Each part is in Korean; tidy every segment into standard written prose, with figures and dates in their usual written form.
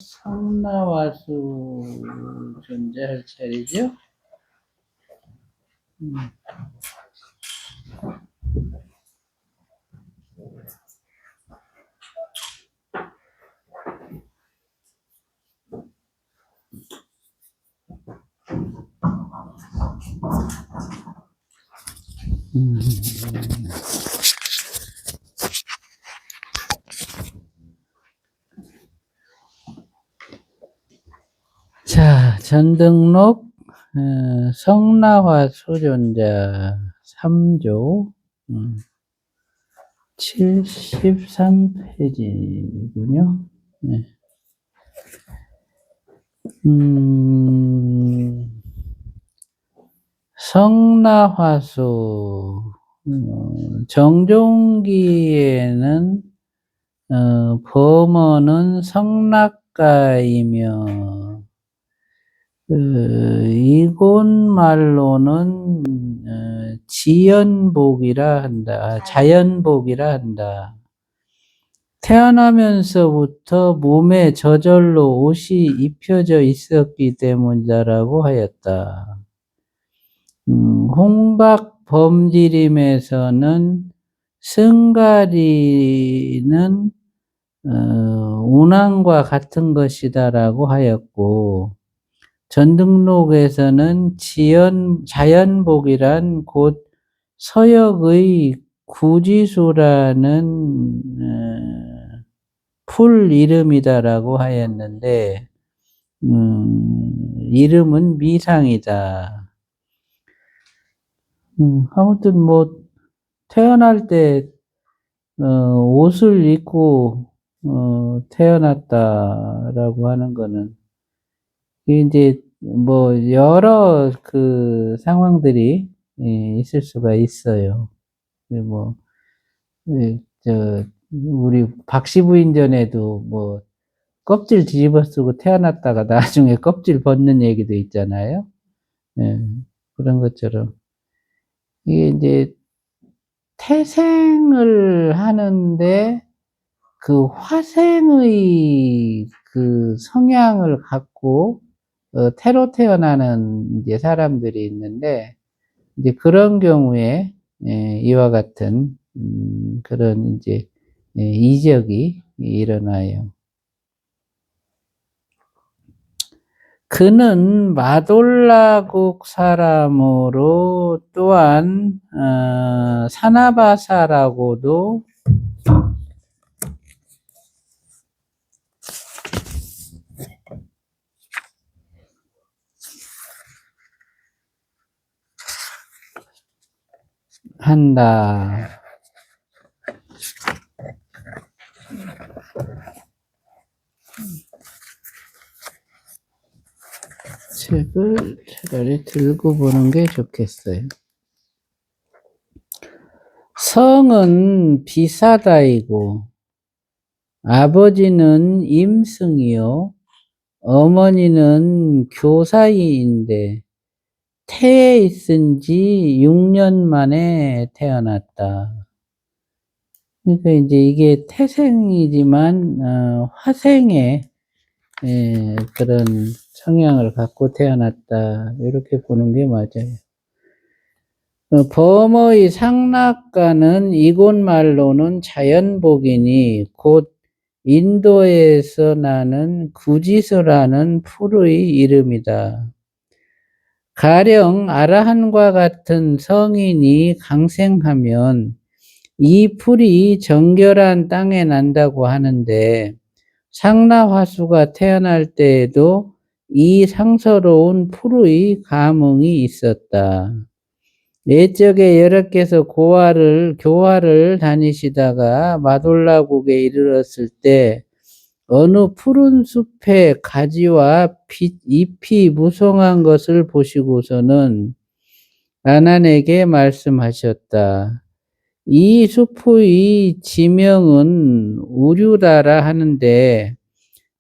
상나와수 존재할 차례죠. 자, 전등록 성나화수 존재 3조 73페이지군요. 네. 성나화수 정종기에는 범어는 성낙가이며 이곳 말로는 지연복이라 한다. 자연복이라 한다. 태어나면서부터 몸에 저절로 옷이 입혀져 있었기 때문이다라고 하였다. 홍박 범지림에서는 승가리는 운항과 같은 것이다라고 하였고, 전등록에서는 자연복이란 곧 서역의 구지수라는 풀 이름이다라고 하였는데, 이름은 미상이다. 아무튼 태어날 때 옷을 입고 태어났다라고 하는 거는 이제 여러 그 상황들이 있을 수가 있어요. 우리 박씨 부인 전에도 껍질 뒤집어 쓰고 태어났다가 나중에 껍질 벗는 얘기도 있잖아요. 예, 그런 것처럼 이게 이제 태생을 하는데 그 화생의 그 성향을 갖고 태로 태어나는 이제 사람들이 있는데, 이제 그런 경우에 이와 같은 그런 이제 이적이 일어나요. 그는 마돌라국 사람으로 또한 사나바사라고도 한다. 책을 차라리 들고 보는 게 좋겠어요. 성은 비사다이고 아버지는 임승이요 어머니는 교사이인데 태에 있은 지 6년 만에 태어났다. 그러니까 이제 이게 태생이지만 화생의 그런 성향을 갖고 태어났다, 이렇게 보는 게 맞아요. 범어의 상낙가는 이곳 말로는 자연복이니 곧 인도에서 나는 구지서라는 풀의 이름이다. 가령 아라한과 같은 성인이 강생하면 이 풀이 정결한 땅에 난다고 하는데, 상나화수가 태어날 때에도 이 상서로운 풀의 감흥이 있었다. 옛적에 여러께서 교화를 다니시다가 마돌라국에 이르렀을 때 어느 푸른 숲의 가지와 잎이 무성한 것을 보시고서는 아난에게 말씀하셨다. 이 숲의 지명은 우류다라 하는데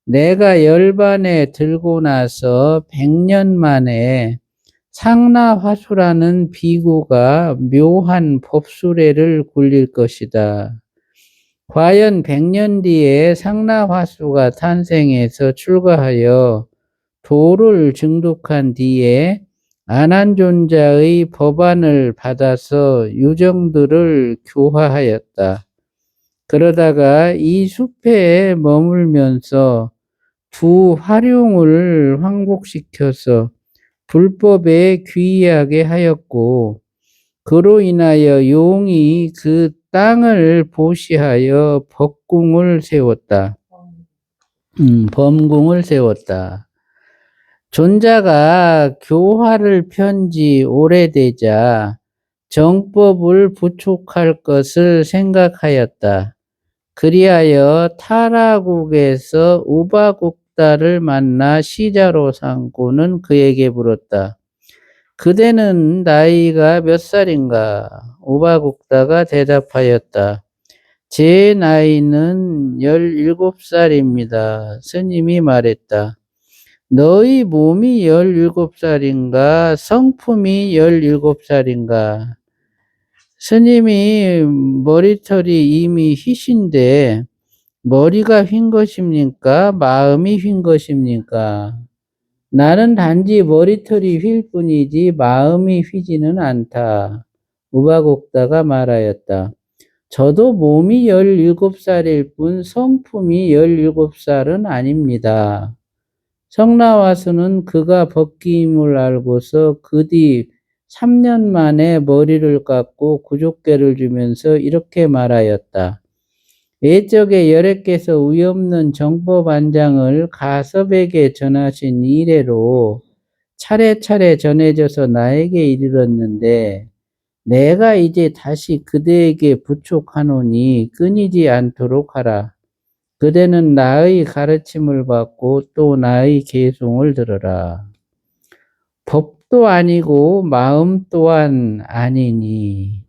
내가 열반에 들고 나서 100년 만에 상나화수라는 비구가 묘한 법수례를 굴릴 것이다. 과연 100년 뒤에 상나화수가 탄생해서 출가하여 도를 증득한 뒤에 안한존자의 법안을 받아서 유정들을 교화하였다. 그러다가 이 숲에 머물면서 두 화룡을 황복시켜서 불법에 귀의하게 하였고, 그로 인하여 용이 그 땅을 보시하여 법궁을 세웠다. 범궁을 세웠다. 존자가 교화를 편지 오래되자 정법을 부촉할 것을 생각하였다. 그리하여 타라국에서 우바국다를 만나 시자로 삼고는 그에게 물었다. 그대는 나이가 몇 살인가? 우바국다가 대답하였다. 제 나이는 17살입니다. 스님이 말했다. 너희 몸이 17살인가? 성품이 17살인가? 스님이 머리털이 이미 휘신데 머리가 휜 것입니까? 마음이 휜 것입니까? 나는 단지 머리털이 휠 뿐이지 마음이 휘지는 않다. 우바곡다가 말하였다. 저도 몸이 17살일 뿐 성품이 17살은 아닙니다. 성나와수는 그가 벗김을 알고서 그 뒤 3년 만에 머리를 깎고 구족계를 주면서 이렇게 말하였다. 예적에 여래께서 위없는 정법안장을 가섭에게 전하신 이래로 차례차례 전해져서 나에게 이르렀는데 내가 이제 다시 그대에게 부촉하노니 끊이지 않도록 하라. 그대는 나의 가르침을 받고 또 나의 계송을 들어라. 법도 아니고 마음 또한 아니니.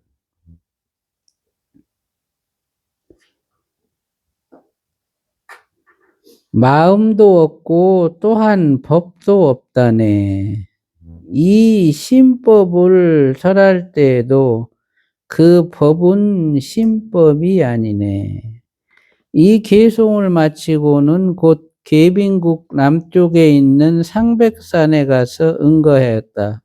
마음도 없고 또한 법도 없다네. 이 신법을 설할 때에도 그 법은 신법이 아니네. 이 계송을 마치고는 곧 계빈국 남쪽에 있는 상백산에 가서 응거하였다.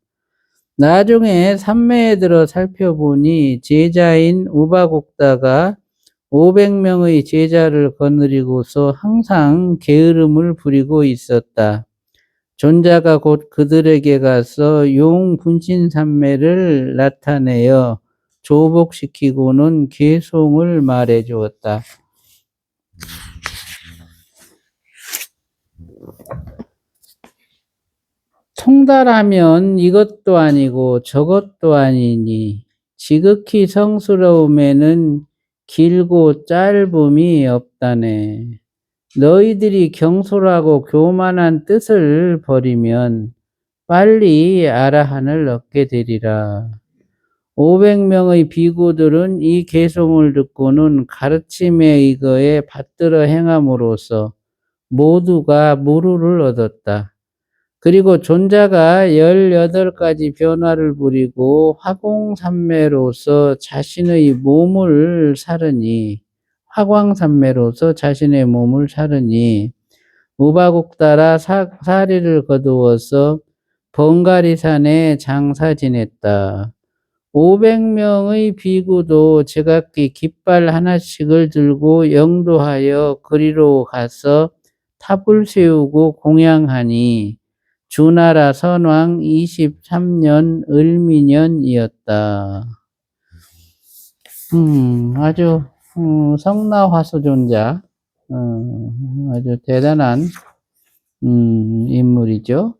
나중에 산매에 들어 살펴보니 제자인 우바곡다가 500명의 제자를 거느리고서 항상 게으름을 부리고 있었다. 존자가 곧 그들에게 가서 용 분신산매를 나타내어 조복시키고는 계송을 말해 주었다. 통달하면 이것도 아니고 저것도 아니니 지극히 성스러움에는 길고 짧음이 없다네. 너희들이 경솔하고 교만한 뜻을 버리면 빨리 아라한을 얻게 되리라. 500명의 비구들은 이 계송을 듣고는 가르침에 의거해 받들어 행함으로써 모두가 무루를 얻었다. 그리고 존자가 18가지 변화를 부리고 화광산매로서 자신의 몸을 사르니 우바국다라 사리를 거두어서 번가리산에 장사 지냈다. 500명의 비구도 제각기 깃발 하나씩을 들고 영도하여 그리로 가서 탑을 세우고 공양하니 주나라 선왕 23년 을미년이었다. 아주 성나화수존자 아주 대단한 인물이죠.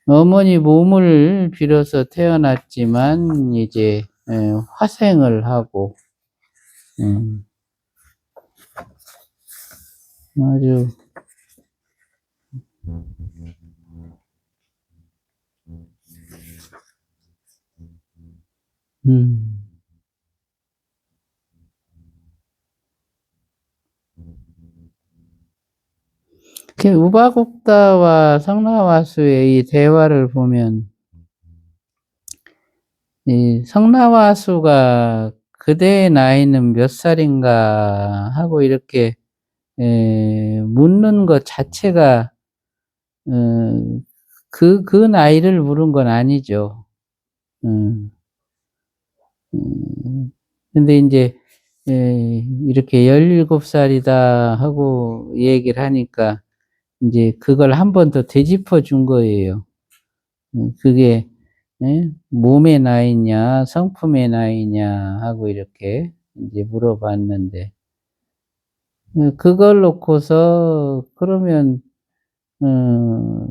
어머니 몸을 빌어서 태어났지만 이제 화생을 하고 아주 우바국다와 성나화수의 이 대화를 보면 이 성나와수가 그대의 나이는 몇 살인가 하고 이렇게 묻는 것 자체가 어 그 나이를 물은 건 아니죠. 음. 근데 인제 이렇게 17 살이다 하고 얘기를 하니까 인제 그걸 한 번 더 되짚어 준 거예요. 그게 몸의 나이냐 성품의 나이냐 하고 이렇게 인제 물어봤는데 그걸 놓고서 그러면 어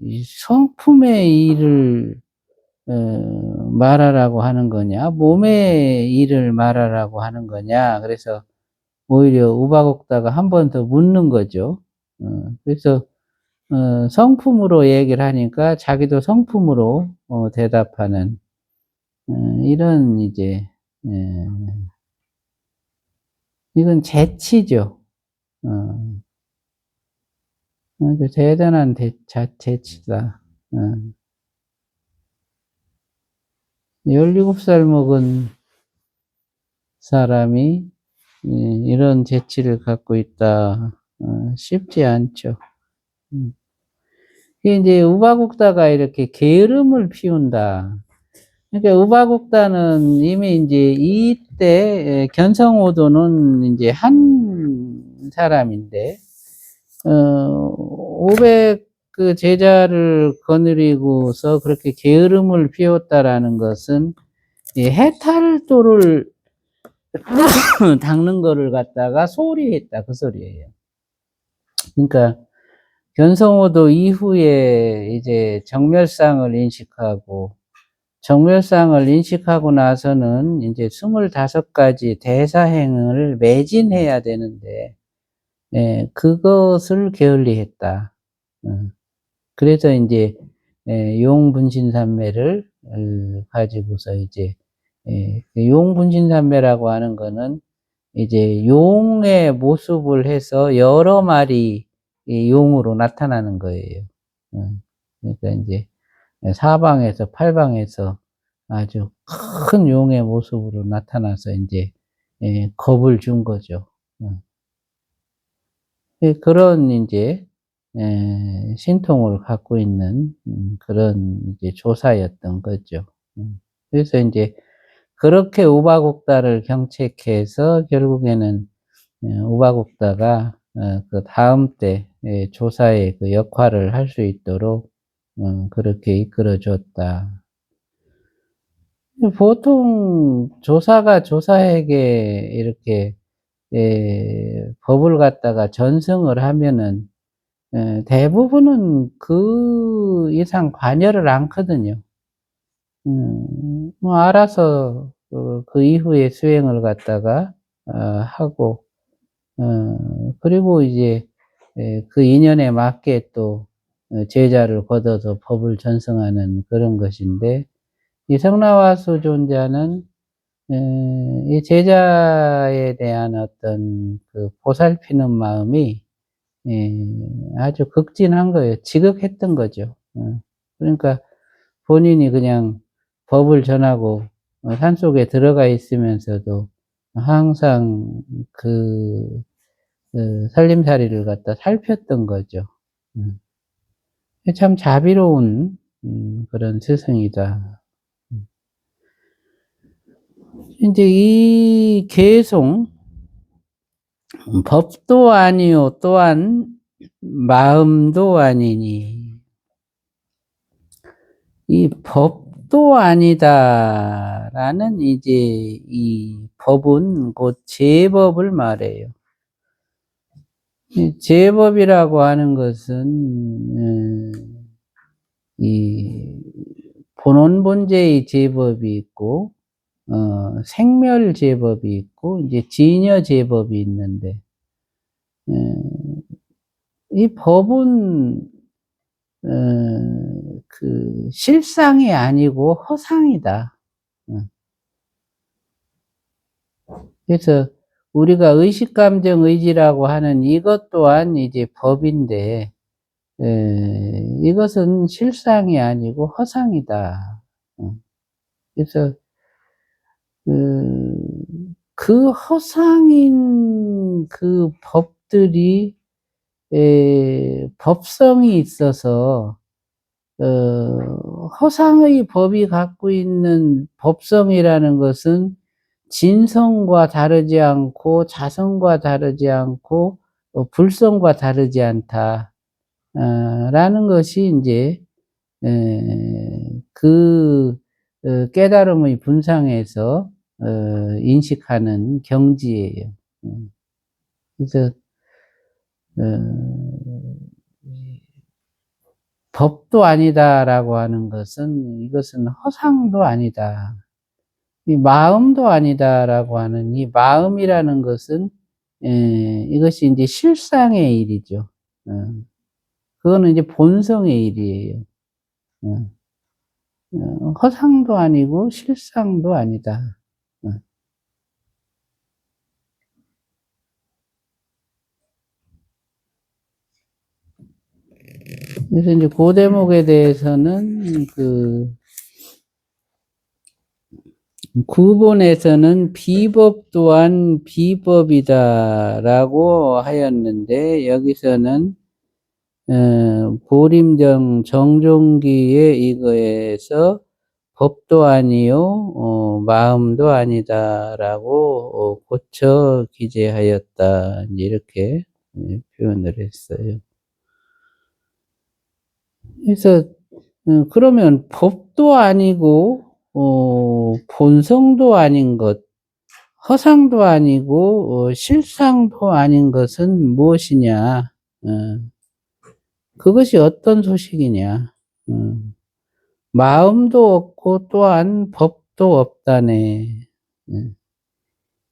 이 성품의 일을 말하라고 하는 거냐 몸의 일을 말하라고 하는 거냐 그래서 오히려 우박옥다가 한 번 더 묻는 거죠. 그래서 성품으로 얘기를 하니까 자기도 성품으로 대답하는 이런 이제 예 이건 재치죠. 어 아주 대단한 재치다. 어. 17살 먹은 사람이 이런 재치를 갖고 있다. 쉽지 않죠. 음. 이게 인제 우바국다가 이렇게 게으름을 피운다. 그러니까 우바국다는 이미 인제 이때 견성오도는 인제 한 사람인데 500 그 제자를 거느리고서 그렇게 게으름을 피웠다라는 것은 이 해탈도를 닦는 거를 갖다가 소홀히 했다 그 소리예요. 그러니까 견성호도 이후에 이제 정멸상을 인식하고 정멸상을 인식하고 나서는 인제 25 가지 대사행을 매진해야 되는데 그것을 게을리 했다. 그래서 인제 용분신산매를 가지고서 이제 그 용분신산매라고 하는 거는 이제 용의 모습을 해서 여러 마리 이 용으로 나타나는 거예요. 그러니까 인제 사방에서 팔방에서 아주 큰 용의 모습으로 나타나서 인제 겁을 준 거죠. 그런 인제 신통을 갖고 있는 그런 이제 조사였던 거죠. 그래서 인제 그렇게 우바국다를 경책해서 결국에는 우바국다가 그다음 때 조사의 그 역할을 할 수 있도록 그렇게 이끌어 줬다. 보통 조사가 조사에게 이렇게 법을 갖다가 전승을 하면은 대부분은 그 이상 관여를 않거든요. 뭐 알아서 그 이후에 수행을 갖다가 하고 그리고 이제 그 인연에 맞게 또 제자를 거둬서 법을 전승하는 그런 것인데 이 성나와수 존자는 이 제자에 대한 어떤 그 보살피는 마음이 아주 극진한 거예요. 지극했던 거죠. 그러니까 본인이 그냥 법을 전하고 산속에 들어가 있으면서도 항상 그 살림살이를 갖다 살폈던 거죠. 음. 참 자비로운 그런 스승이다. 음. 인제 이 개송 법도 아니요 또한 마음도 아니니 이 법도 아니다라는 이제 이 법은 곧 제법을 말해요. 이 제법이라고 하는 것은 이 본원본제의 제법이 있고 생멸 제법이 있고 이제 진여 제법이 있는데 이 법은 그 실상이 아니고 허상이다. 어. 그래서 우리가 의식, 감정, 의지라고 하는 이것 또한 이제 법인데 이것은 실상이 아니고 허상이다. 어. 그래서 그 허상인 그 법들이 법성이 있어서 허상의 법이 갖고 있는 법성이라는 것은 진성과 다르지 않고 자성과 다르지 않고 불성과 다르지 않다. 라는 것이 인제 그 깨달음의 분상에서 인식하는 경지예요. 그래서 이 '법도 아니다.'라고 하는 것은 이것은 '허상도 아니다. 이 마음도 아니다.'라고 하는 이 마음이라는 것은 이것이 인제 실상의 일이죠. 어 그거는 이제 본성의 일이에요. 어 허상도 아니고 실상도 아니다. 어 그래서 인제 고 대목에 대해서는 구본에서는 "비법 또한 비법이다."라고 하였는데 여기서는 보림정 정종기의 이거에서 "법도 아니요 마음도 아니다."라고 고쳐 기재하였다. 인제 이렇게 표현을 했어요. 그래서 그러면 법도 아니고 본성도 아닌 것, 허상도 아니고 실상도 아닌 것은 무엇이냐? 어 그것이 어떤 소식이냐? 마음도 없고 또한 법도 없다네. 예.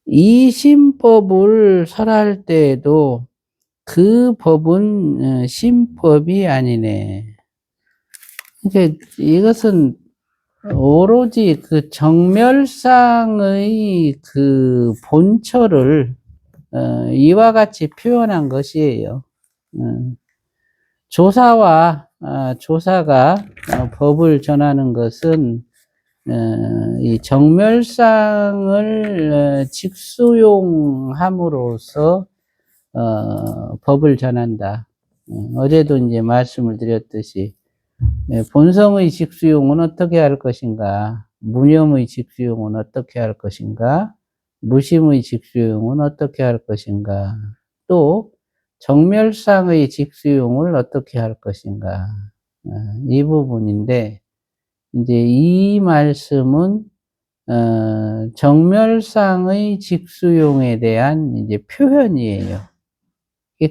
이심법을 설할 때에도 그 법은 심법이 아니네. 그러니까 이것은 오로지 그 정멸상의 그 본처를 이와 같이 표현한 것이에요. 조사가 법을 전하는 것은 이 정멸상을 직수용함으로써 법을 전한다. 어제도 인제 말씀을 드렸듯이 본성의 직수용은 어떻게 할 것인가? 무념의 직수용은 어떻게 할 것인가? 무심의 직수용은 어떻게 할 것인가? 또 정멸상의 직수용을 어떻게 할 것인가? 어 이 부분인데 인제 이 말씀은 정멸상의 직수용에 대한 이제 표현이에요.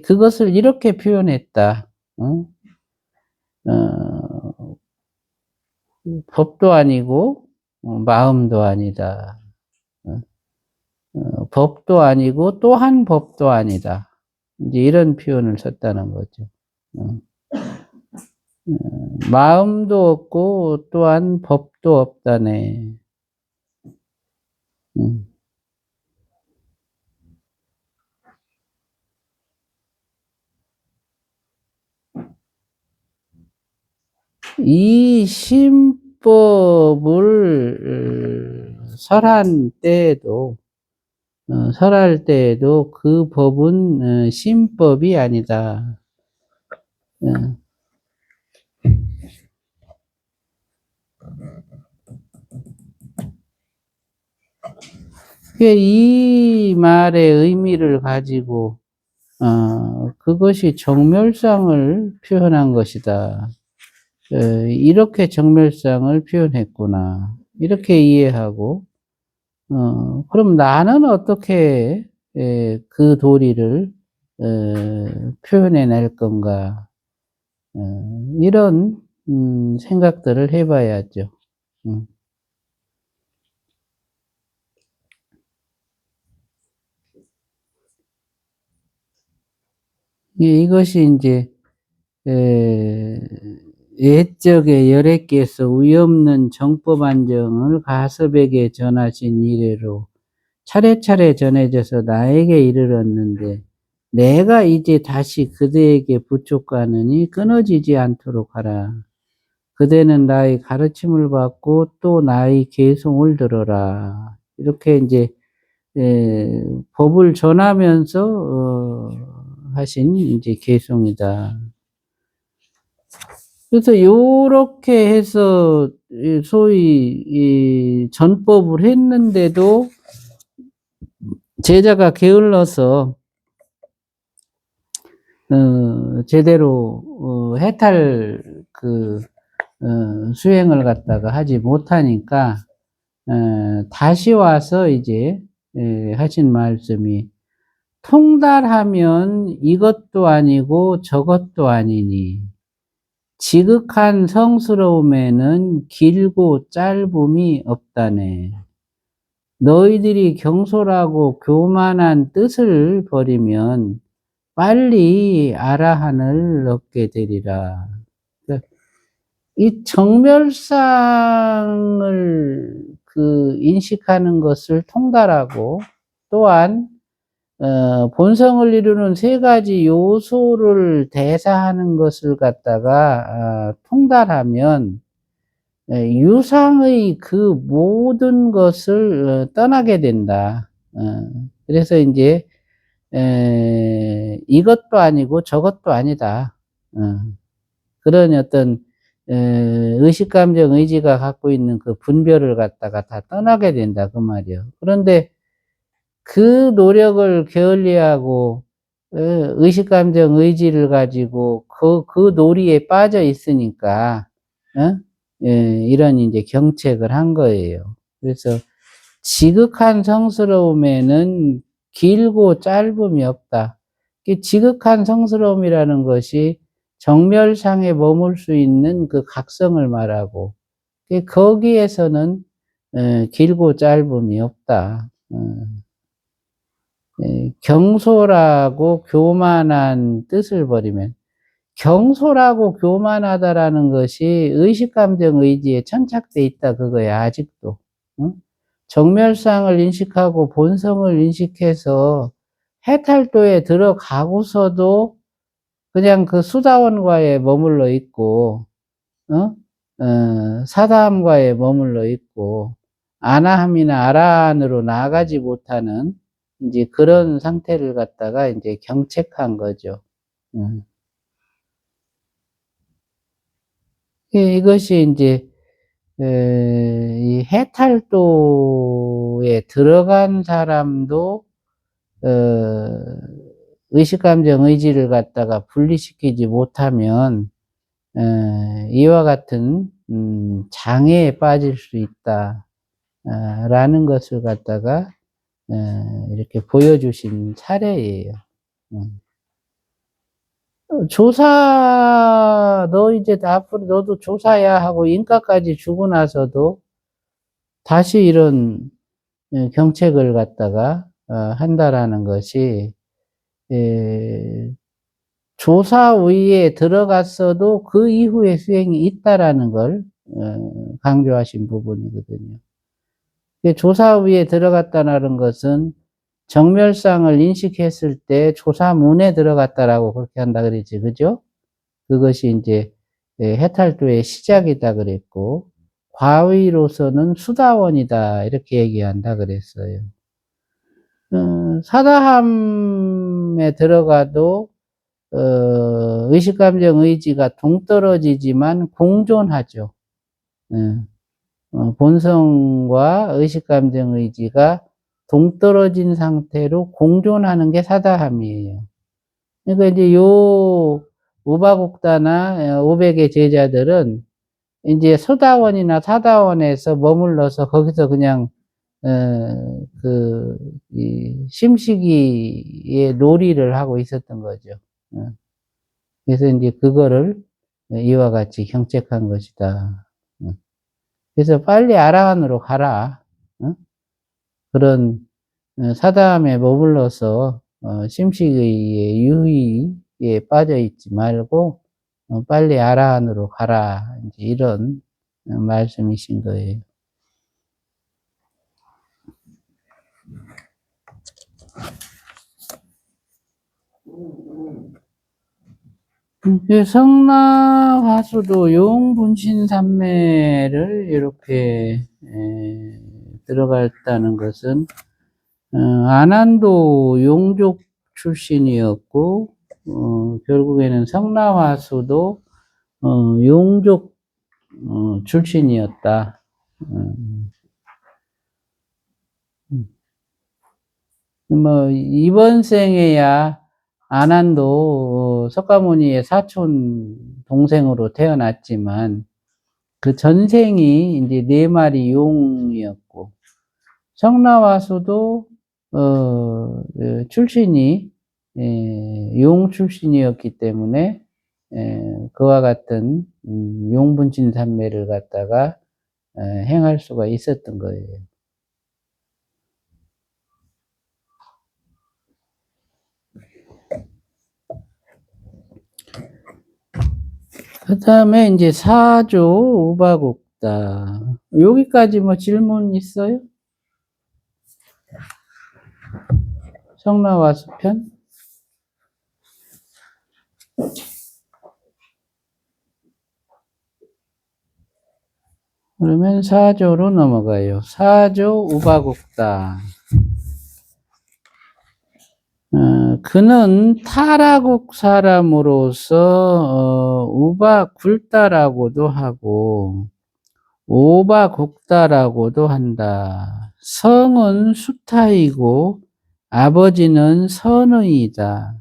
그것을 이렇게 표현했다. 어? 어 법도 아니고 마음도 아니다. 어 법도 아니고 또한 법도 아니다. 인제 이런 표현을 썼다는 거죠. 어 마음도 없고 또한 법도 없다네. 음. 이 신법을 설할 때에도 그 법은 신법이 아니다. 어. 이 말의 의미를 가지고 그것이 정멸상을 표현한 것이다. 이렇게 정멸상을 표현했구나. 이렇게 이해하고 그럼 나는 어떻게 그 도리를 표현해 낼 건가. 이런 생각들을 해 봐야죠. 음. 이것이 인제 에 옛적에 열애께서 의없는 정법 안정을 가섭에게 전하신 이래로 차례차례 전해져서 나에게 이르렀는데 내가 이제 다시 그대에게 부촉하느니 끊어지지 않도록 하라. 그대는 나의 가르침을 받고 또 나의 계송을 들어라. 이렇게 이제 법을 전하면서 하신 이제 계송이다. 그래서 요렇게 해서 소위 이 전법을 했는데도 제자가 게을러서 제대로 해탈 수행을 갖다가 하지 못하니까 다시 와서 이제 하신 말씀이 통달하면 이것도 아니고 저것도 아니니 지극한 성스러움에는 길고 짧음이 없다네. 너희들이 경솔하고 교만한 뜻을 버리면 빨리 아라한을 얻게 되리라. 이 정멸상을 인식하는 것을 통달하고 또한 본성을 이루는 세 가지 요소를 대사하는 것을 갖다가 통달하면 유상의 그 모든 것을 떠나게 된다. 그래서 이제 이것도 아니고 저것도 아니다. 그런 어떤 의식, 감정, 의지가 갖고 있는 그 분별을 갖다가 다 떠나게 된다 그 말이요. 그런데 그 노력을 게을리하고 의식, 감정, 의지를 가지고 그 놀이에 빠져 있으니까 이런 이제 경책을 한 거예요. 그래서 지극한 성스러움에는 길고 짧음이 없다. 지극한 성스러움이라는 것이 정멸상에 머물 수 있는 그 각성을 말하고 거기에서는 길고 짧음이 없다. 경솔하고 교만한 뜻을 버리면 경솔하고 교만하다라는 것이 의식, 감정, 의지에 천착돼 있다 그거야 아직도. 정멸상을 인식하고 본성을 인식해서 해탈도에 들어가고서도 그냥 그 수다원과에 머물러 있고, 사다함과에 머물러 있고, 아나함이나 아라한으로 나아가지 못하는 이제 그런 상태를 갖다가 이제 경책한 거죠. 이것이 이제 이 해탈도에 들어간 사람도 의식, 감정, 의지를 갖다가 분리시키지 못하면 이와 같은 장애에 빠질 수 있다 라는 것을 갖다가 이렇게 보여주신 사례예요. 조사 너 이제 앞으로 너도 조사야 하고 인가까지 주고 나서도 다시 이런 경책을 갖다가 한다라는 것이 조사위에 들어갔어도 그 이후에 수행이 있다라는 걸 강조하신 부분이거든요. 조사위에 들어갔다는 것은 정멸상을 인식했을 때 조사문에 들어갔다라고 그렇게 한다 그랬지, 그죠? 그것이 이제 해탈도의 시작이다 그랬고, 과위로서는 수다원이다 이렇게 얘기한다 그랬어요. 사다함에 들어가도 의식, 감정, 의지가 동떨어지지만 공존하죠. 본성과 의식, 감정, 의지가 동떨어진 상태로 공존하는 게 사다함이에요. 그러니까 이제 요 우바국다나 500의 제자들은 이제 소다원이나 사다원에서 머물러서 거기서 그냥 이 심시기의 놀이를 하고 있었던 거죠. 그래서 이제 그거를 이와 같이 경책한 것이다. 그래서 빨리 아라한으로 가라. 그런 사다함에 머물러서 심식의 유의에 빠져 있지 말고 빨리 아라한으로 가라. 이제 이런 말씀이신 거예요. 성나화수도 용분신산매를 이렇게 들어갔다는 것은 안한도 용족 출신이었고 결국에는 성나화수도 용족 출신이었다. 뭐 이번 생에야 안한도 석가모니의 사촌 동생으로 태어났지만 그 전생이 이제 4마리 용이었고 성나화수도 출신이 용 출신이었기 때문에 그와 같은 용분신산매를 갖다가 행할 수가 있었던 거예요. 그 다음에 이제 사조 우바국다. 여기까지 뭐 질문 있어요? 성나화수 편? 그러면 사조로 넘어가요. 사조 우바국다. 그는 타라국 사람으로서 우바굴다라고도 하고 오바곡다라고도 한다. 성은 수타이고 아버지는 선의이다.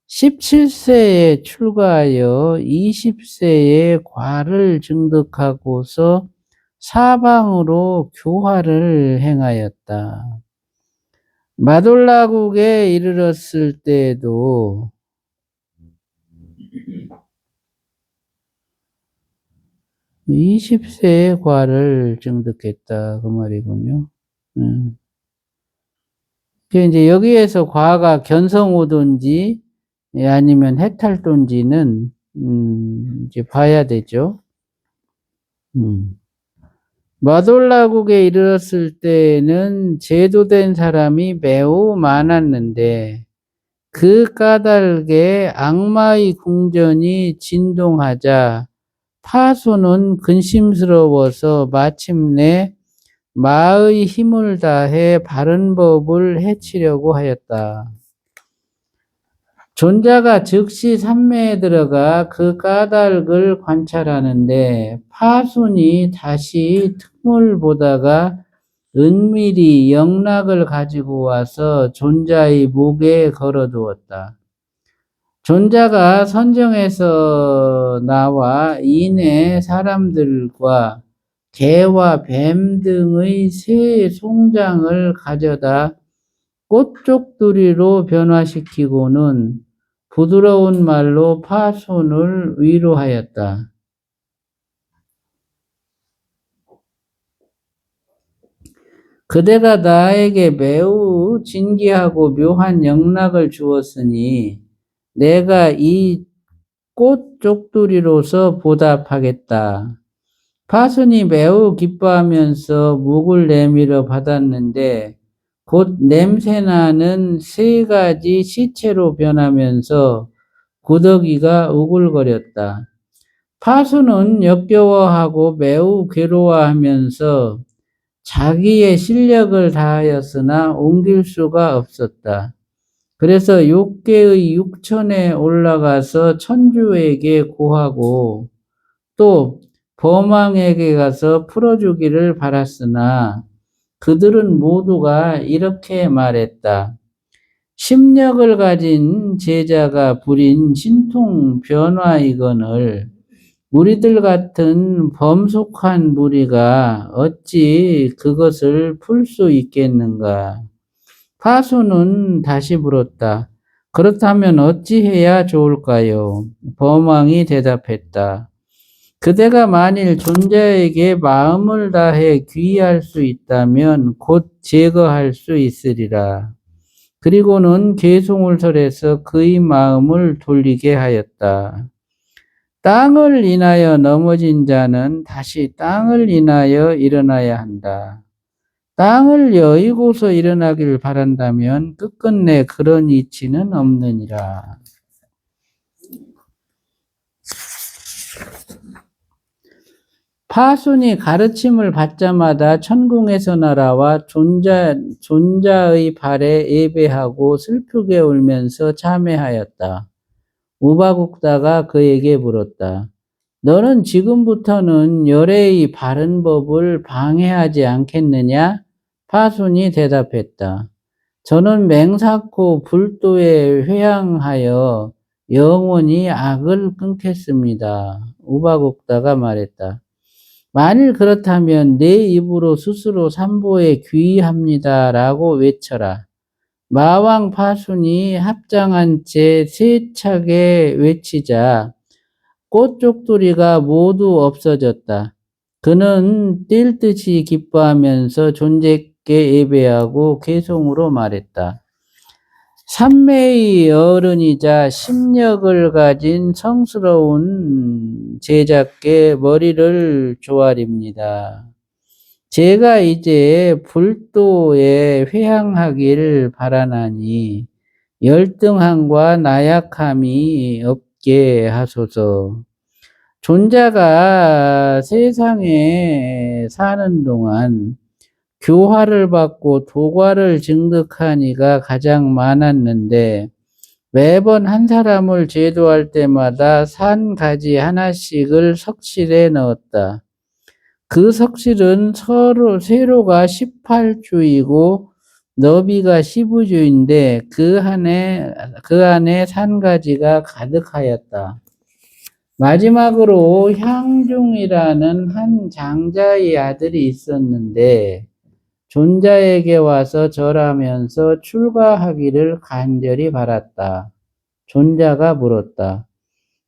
17세에 출가하여 20세에 과를 증득하고서 사방으로 교화를 행하였다. 마돌라국에 이르렀을 때에도 20세에 과를 증득했다. 그 말이군요. 이제 여기에서 과가 견성오든지 아니면 해탈도인지는 이제 봐야 되죠. 마돌라국에 이르렀을 때는 제도된 사람이 매우 많았는데 그 까닭에 악마의 궁전이 진동하자 파수는 근심스러워서 마침내 마의 힘을 다해 바른 법을 해치려고 하였다. 존자가 즉시 삼매에 들어가 그 까닭을 관찰하는데 파순이 다시 틈을 보다가 은밀히 영락을 가지고 와서 존자의 목에 걸어두었다. 존자가 선정에서 나와 이내 사람들과 개와 뱀 등의 새 송장을 가져다 꽃쪽두리로 변화시키고는 부드러운 말로 파손을 위로하였다. 그대가 나에게 매우 진귀하고 묘한 영락을 주었으니 내가 이 꽃쪽두리로서 보답하겠다. 파손이 매우 기뻐하면서 목을 내밀어 받았는데 곧 냄새나는 3가지 시체로 변하면서 구더기가 우글거렸다. 파수는 역겨워하고 매우 괴로워하면서 자기의 실력을 다하였으나 옮길 수가 없었다. 그래서 6개의 육천에 올라가서 천주에게 고하고 또 범왕에게 가서 풀어주기를 바랐으나 그들은 모두가 이렇게 말했다. 심력을 가진 제자가 부린 신통 변화이거늘 우리들 같은 범속한 무리가 어찌 그것을 풀 수 있겠는가. 파수는 다시 물었다. 그렇다면 어찌해야 좋을까요? 범왕이 대답했다. 그대가 만일 존자에게 마음을 다해 귀의할 수 있다면 곧 제거할 수 있으리라. 그리고는 개송을 설해서 그의 마음을 돌리게 하였다. 땅을 인하여 넘어진 자는 다시 땅을 인하여 일어나야 한다. 땅을 여의고서 일어나길 바란다면 끝끝내 그런 이치는 없느니라. 파손이 가르침을 받자마다 천궁에서 날아와 존자의 발에 예배하고 슬프게 울면서 참회하였다. 우바국다가 그에게 물었다. 너는 지금부터는 열애의 바른 법을 방해하지 않겠느냐? 파손이 대답했다. 저는 맹사코 불도에 회향하여 영원히 악을 끊겠습니다. 우바국다가 말했다. 만일 그렇다면 내 입으로 스스로 삼보에 귀의합니다. 라고 외쳐라. 마왕 파순이 합장한 채 세차게 외치자 꽃쪽두리가 모두 없어졌다. 그는 뛸 듯이 기뻐하면서 존재께 예배하고 개송으로 말했다. 삼매의 어른이자 심력을 가진 성스러운 제자께 머리를 조아립니다. 제가 이제 불도에 회향하기를 바라나니 열등함과 나약함이 없게 하소서. 존자가 세상에 사는 동안 교화를 받고 도과를 증득한 이가 가장 많았는데 매번 한 사람을 제도할 때마다 산 가지 하나씩을 석실에 넣었다. 그 석실은 세로가 18주이고 너비가 15주인데 그 안에 산 가지가 가득하였다. 마지막으로 향중이라는 한 장자의 아들이 있었는데 존자에게 와서 절하면서 출가하기를 간절히 바랐다. 존자가 물었다.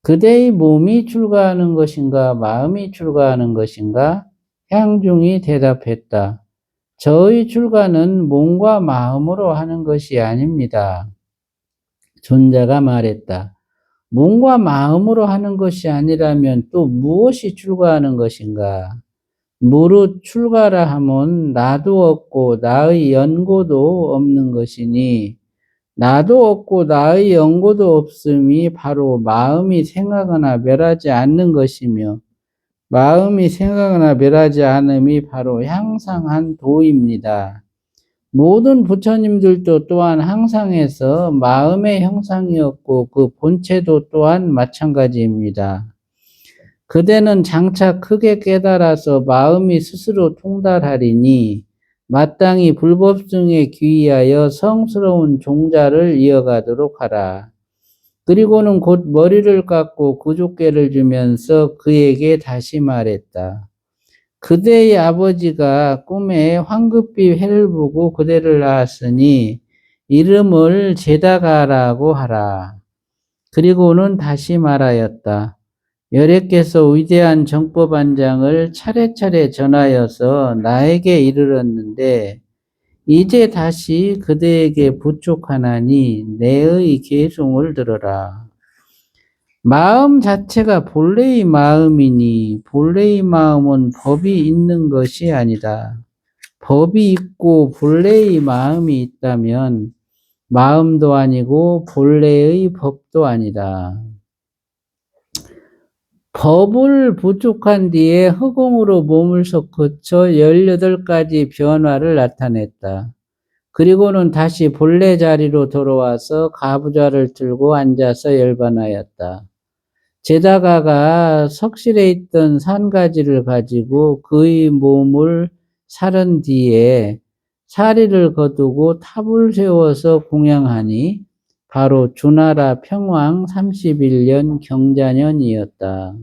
그대의 몸이 출가하는 것인가 마음이 출가하는 것인가? 향중이 대답했다. 저의 출가는 몸과 마음으로 하는 것이 아닙니다. 존자가 말했다. 몸과 마음으로 하는 것이 아니라면 또 무엇이 출가하는 것인가? 무릇 출가라 하면 나도 없고 나의 연고도 없는 것이니 나도 없고 나의 연고도 없음이 바로 마음이 생각하나 멸하지 않는 것이며 마음이 생각하나 멸하지 않음이 바로 향상한 도입니다. 모든 부처님들도 또한 항상해서 마음의 형상이었고 그 본체도 또한 마찬가지입니다. 그대는 장차 크게 깨달아서 마음이 스스로 통달하리니 마땅히 불법승에 귀의하여 성스러운 종자를 이어가도록 하라. 그리고는 곧 머리를 깎고 구족계를 주면서 그에게 다시 말했다. 그대의 아버지가 꿈에 황급히 해를 보고 그대를 낳았으니 이름을 제다가라고 하라. 그리고는 다시 말하였다. 열애께서 위대한 정법안장을 차례차례 전하여서 나에게 이르렀는데 이제 다시 그대에게 부족하나니 내의 계송을 들어라. 마음 자체가 본래의 마음이니 본래의 마음은 법이 있는 것이 아니다. 법이 있고 본래의 마음이 있다면 마음도 아니고 본래의 법도 아니다. 법을 부족한 뒤에 허공으로 몸을 거쳐 18가지 변화를 나타냈다. 그리고는 다시 본래 자리로 돌아와서 가부좌를 들고 앉아서 열반하였다. 제다가가 석실에 있던 산가지를 가지고 그의 몸을 사른 뒤에 사리를 거두고 탑을 세워서 공양하니 바로 주나라 평왕 31년 경자년이었다.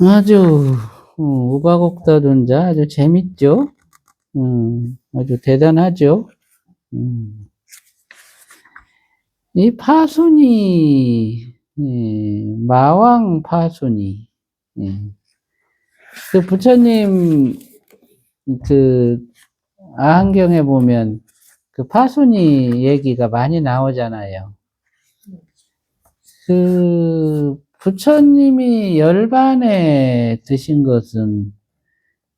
아주 우바곡다 존자 아주 재밌죠? 아주 대단하죠? 이 파순이 마왕 파순이 그 부처님 그 아한경에 보면 그 파순이 얘기가 많이 나오잖아요. 그 부처님이 열반에 드신 것은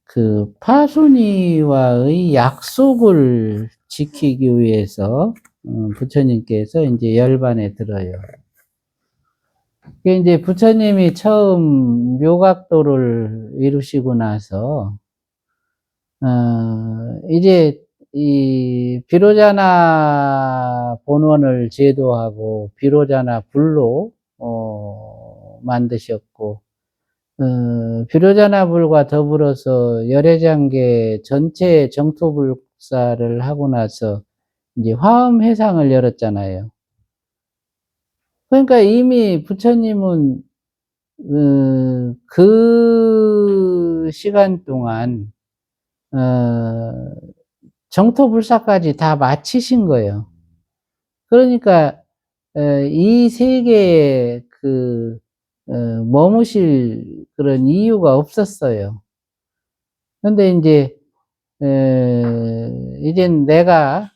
그 파순이와의 약속을 지키기 위해서 부처님께서 이제 열반에 들어요. 그게 이제 부처님이 처음 묘각도를 이루시고 나서, 이제 이 비로자나 본원을 제도하고 비로자나 불로, 만드셨고, 비로자나 불과 더불어서 열애장계 전체 정토불사를 하고 나서 이제 화엄회상을 열었잖아요. 그러니까 이미 부처님은 그 시간 동안 정토불사까지 다 마치신 거예요. 그러니까 이 세계에 머무실 그런 이유가 없었어요. 근데 이제 이젠 내가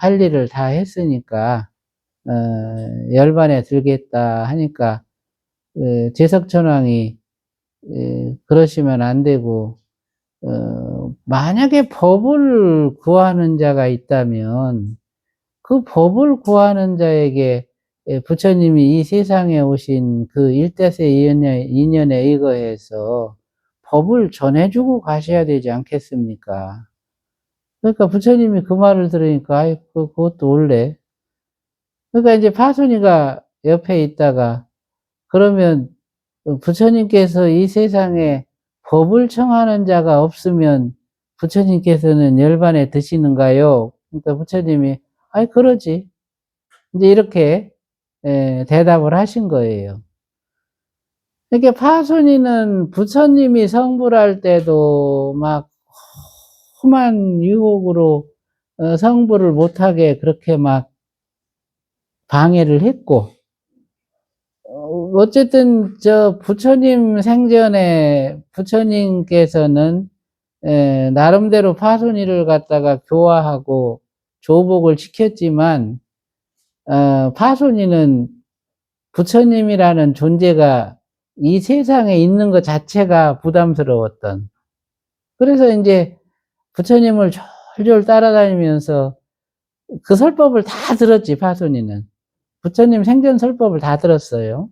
할 일을 다 했으니까 열반에 들겠다 하니까 제석천왕이 그러시면 안 되고, 만약에 법을 구하는 자가 있다면 그 법을 구하는 자에게 부처님이 이 세상에 오신 그 일대세 인연에 의거해서 법을 전해주고 가셔야 되지 않겠습니까? 그러니까 부처님이 그 말을 들으니까, 아이, 그것도 옳네. 그러니까 이제 파순이가 옆에 있다가, 그러면 부처님께서 이 세상에 법을 청하는 자가 없으면 부처님께서는 열반에 드시는가요? 그러니까 부처님이, 아이, 그러지. 이제 이렇게 대답을 하신 거예요. 이렇게 파순이는 부처님이 성불할 때도 막 험한 유혹으로 성불을 못하게 그렇게 막 방해를 했고, 어쨌든 저 부처님 생전에 부처님께서는 나름대로 파순이를 갖다가 교화하고 조복을 시켰지만, 파순이는 부처님이라는 존재가 이 세상에 있는 것 자체가 부담스러웠던. 그래서 이제 부처님을 졸졸 따라다니면서 그 설법을 다 들었지, 파순이는. 부처님 생전 설법을 다 들었어요.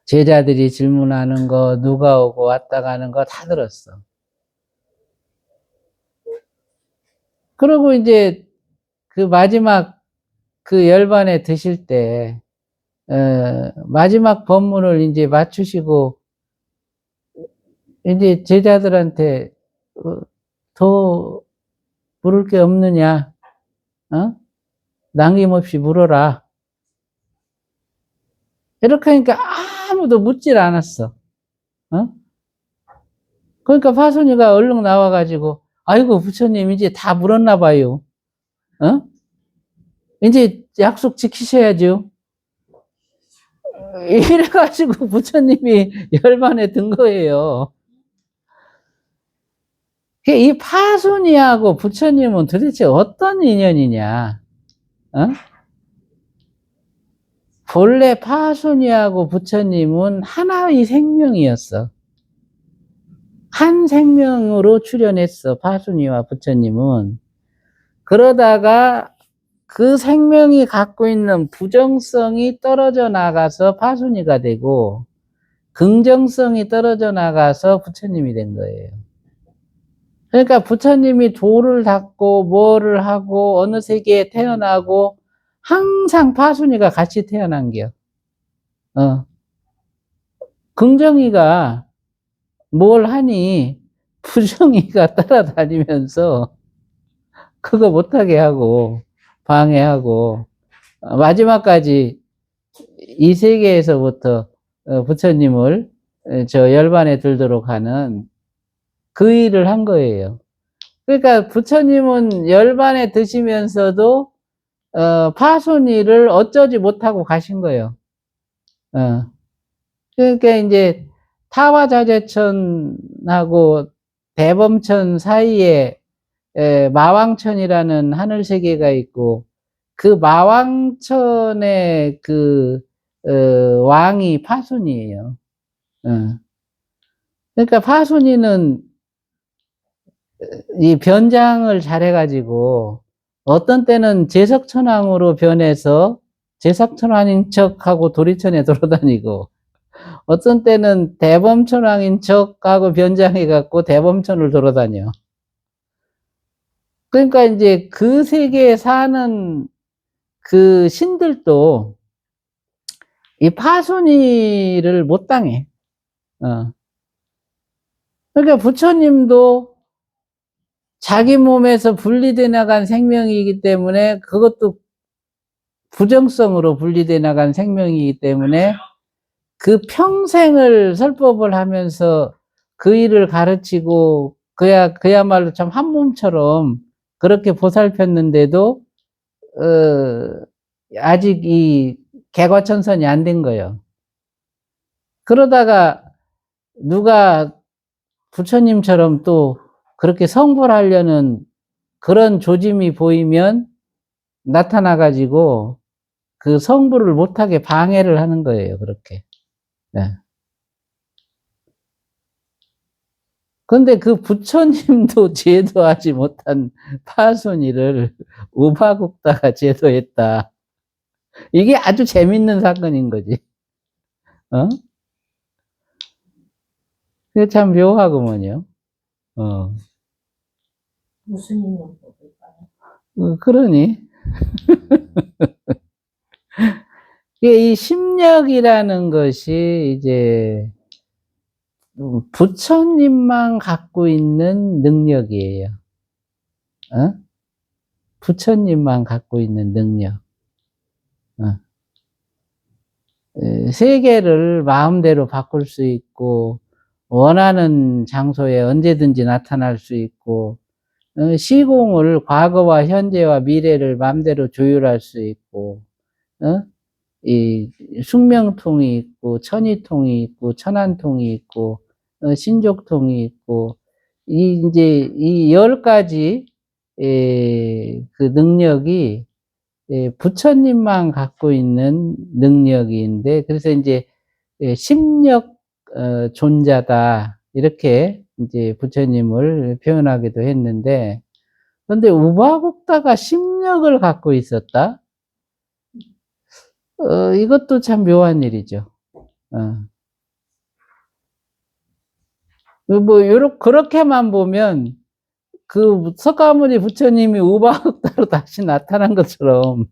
제자들이 질문하는 거, 누가 오고 왔다 가는 거 다 들었어. 그리고 이제 그 마지막 그 열반에 드실 때, 마지막 법문을 이제 맞추시고, 이제 제자들한테, 더 물을 게 없느냐, 어? 남김없이 물어라. 이렇게 하니까 아무도 묻질 않았어. 어? 그러니까 파순이가 얼른 나와가지고, 아이고, 부처님, 이제 다 물었나 봐요. 어? 이제 약속 지키셔야죠. 이래가지고 부처님이 열반에 든 거예요. 이 파순이하고 부처님은 도대체 어떤 인연이냐? 어? 본래 파순이하고 부처님은 하나의 생명이었어. 한 생명으로 출현했어, 파순이와 부처님은. 그러다가 그 생명이 갖고 있는 부정성이 떨어져 나가서 파순이가 되고, 긍정성이 떨어져 나가서 부처님이 된 거예요. 그러니까 부처님이 도를 닦고 뭐를 하고 어느 세계에 태어나고 항상 파순이가 같이 태어난겨. 긍정이가 뭘 하니 부정이가 따라다니면서 그거 못하게 하고 방해하고, 마지막까지 이 세계에서부터 부처님을 저 열반에 들도록 하는 그 일을 한 거예요. 그러니까 부처님은 열반에 드시면서도 파순이를 어쩌지 못하고 가신 거예요. 그러니까 이제 타화자재천하고 대범천 사이에 마왕천이라는 하늘 세계가 있고, 그 마왕천의 왕이 파순이에요. 그러니까 파순이는 이 변장을 잘해가지고 어떤 때는 제석천왕으로 변해서 제삭천왕인 척하고 도리천에 돌아다니고, 어떤 때는 대범천왕인 척하고 변장해갖고 대범천을 돌아다녀. 그러니까 이제 그 세계에 사는 그 신들도 이 파순위를 못 당해. 그러니까 부처님도 자기 몸에서 분리돼 나간 생명이기 때문에, 그것도 부정성으로 분리돼 나간 생명이기 때문에 그 평생을 설법을 하면서 그 일을 가르치고 그야말로 참 한 몸처럼 그렇게 보살폈는데도 아직 이 개과천선이 안 된 거예요. 그러다가 누가 부처님처럼 또 그렇게 성불 하려는 그런 조짐이 보이면 나타나 가지고 그 성불을 못하게 방해를 하는 거예요, 그렇게. 네. 근데 그 부처님도 제도하지 못한 파순이를 우바국다가 제도했다. 이게 아주 재밌는 사건인 거지. 어? 그게 참 묘하구먼요. 무슨 인연 뽑을까요? 그러니. 이 심력이라는 것이 이제 부처님만 갖고 있는 능력이에요. 어? 부처님만 갖고 있는 능력. 세계를 마음대로 바꿀 수 있고, 원하는 장소에 언제든지 나타날 수 있고, 시공을 과거와 현재와 미래를 마음대로 조율할 수 있고, 이 숙명통이 있고, 천이통이 있고, 천안통이 있고, 신족통이 있고, 이제 이 10가지 그 능력이 부처님만 갖고 있는 능력인데, 그래서 이제 심력 존자다, 이렇게 이제 부처님을 표현하기도 했는데, 그런데 우바국다가 심력을 갖고 있었다? 이것도 참 묘한 일이죠. 그렇게만 보면 그 석가모니 부처님이 우바국다로 다시 나타난 것처럼,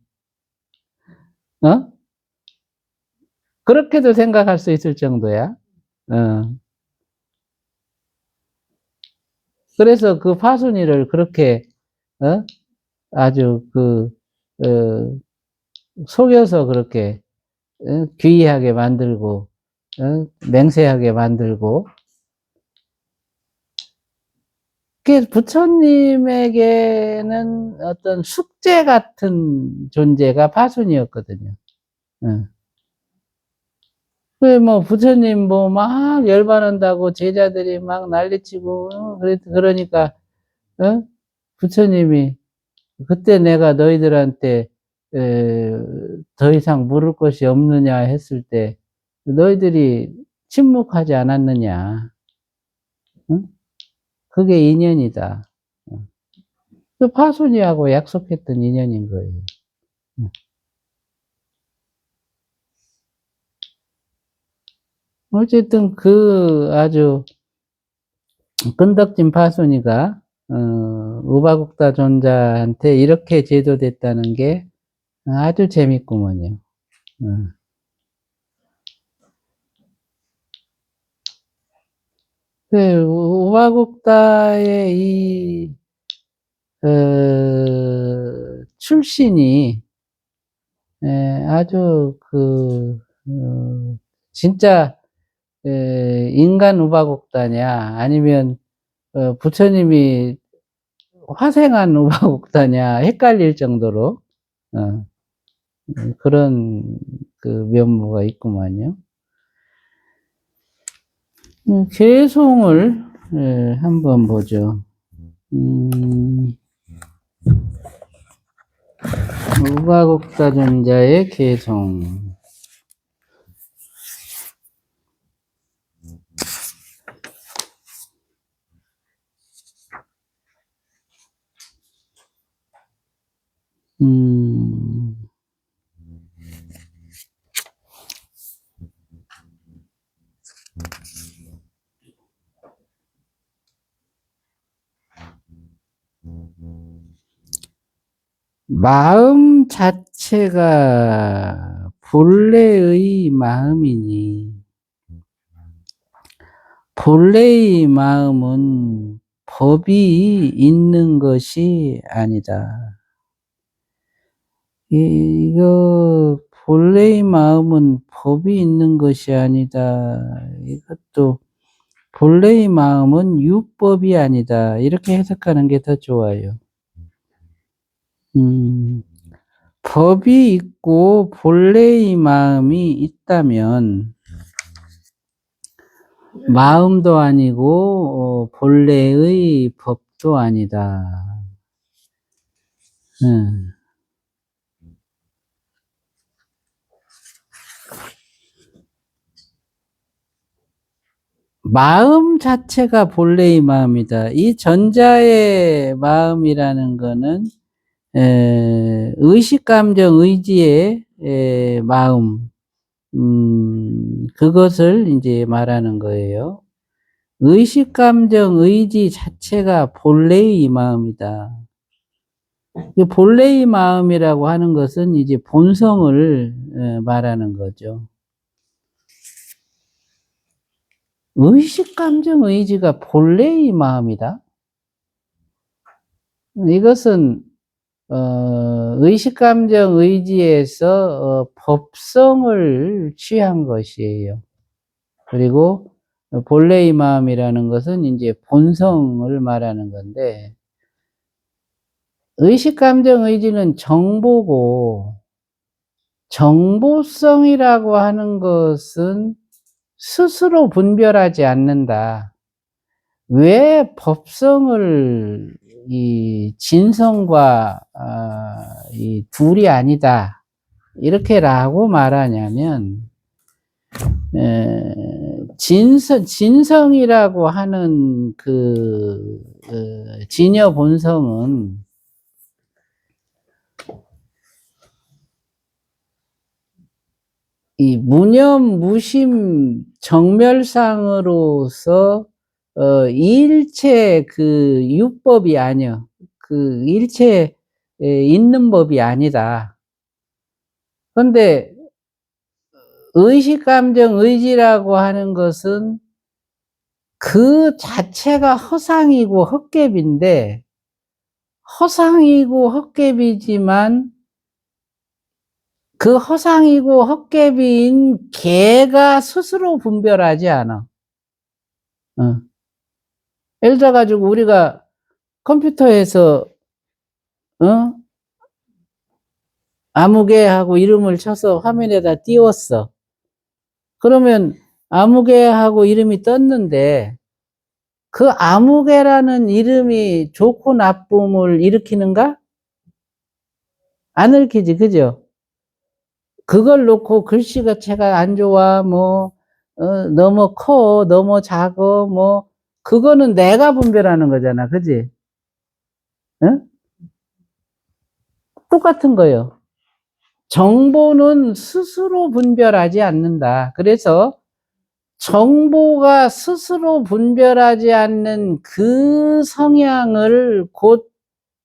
어? 그렇게도 생각할 수 있을 정도야. 그래서 그 파순이를 그렇게, 아주 어, 속여서 그렇게, 귀하게 만들고, 맹세하게 만들고, 그 부처님에게는 어떤 숙제 같은 존재가 파순이었거든요. 부처님 막 열반한다고 제자들이 막 난리치고, 그러니까, 부처님이, 그때 내가 너희들한테, 더 이상 물을 것이 없느냐 했을 때, 너희들이 침묵하지 않았느냐. 응? 그게 인연이다. 그 파순이하고 약속했던 인연인 거예요. 어쨌든 그 아주 끈덕진 파순이가 우바국다 존자한테 이렇게 제도됐다는 게 아주 재밌구먼요. 그 우바국다의 이 출신이 아주 진짜 인간 우바국다냐, 아니면 부처님이 화생한 우바국다냐 헷갈릴 정도로 그런 그 면모가 있구만요. 개송을 한번 보죠. 우바국다 존자의 개송. 마음 자체가 본래의 마음이니, 본래의 마음은 법이 있는 것이 아니다. 이거 본래의 마음은 법이 있는 것이 아니다. 이것도 본래의 마음은 율법이 아니다. 이렇게 해석하는 게 더 좋아요. 법이 있고 본래의 마음이 있다면 마음도 아니고 본래의 법도 아니다. 마음 자체가 본래의 마음이다. 이 전자의 마음이라는 거는 의식, 감정, 의지의 마음, 그것을 이제 말하는 거예요. 의식, 감정, 의지 자체가 본래의 마음이다. 이 본래의 마음이라고 하는 것은 이제 본성을 말하는 거죠. 의식, 감정, 의지가 본래의 마음이다. 이것은 의식, 감정, 의지에서 법성을 취한 것이에요. 그리고 본래의 마음이라는 것은 이제 본성을 말하는 건데, 의식, 감정, 의지는 정보고, 정보성이라고 하는 것은 스스로 분별하지 않는다. 왜 법성을 이 진성과 이 둘이 아니다 이렇게라고 말하냐면, 진성이라고 하는 그 진여 본성은 이 무념 무심 정멸상으로서 일체 그 율법이 아니여, 그 일체 있는 법이 아니다. 그런데 의식, 감정, 의지라고 하는 것은 그 자체가 허상이고 헛개비인데, 허상이고 헛개비지만 그 허상이고 헛개비인 걔가 스스로 분별하지 않아. 예를 들어 가지고 우리가 컴퓨터에서 아무개 하고 이름을 쳐서 화면에다 띄웠어. 그러면 아무개 하고 이름이 떴는데, 그 아무개라는 이름이 좋고 나쁨을 일으키는가? 안 일으키지, 그죠? 그걸 놓고 글씨가 제가 안 좋아, 뭐, 너무 커, 너무 작어, 뭐, 그거는 내가 분별하는 거잖아, 그지? 응? 똑같은 거예요. 정보는 스스로 분별하지 않는다. 그래서 정보가 스스로 분별하지 않는 그 성향을 곧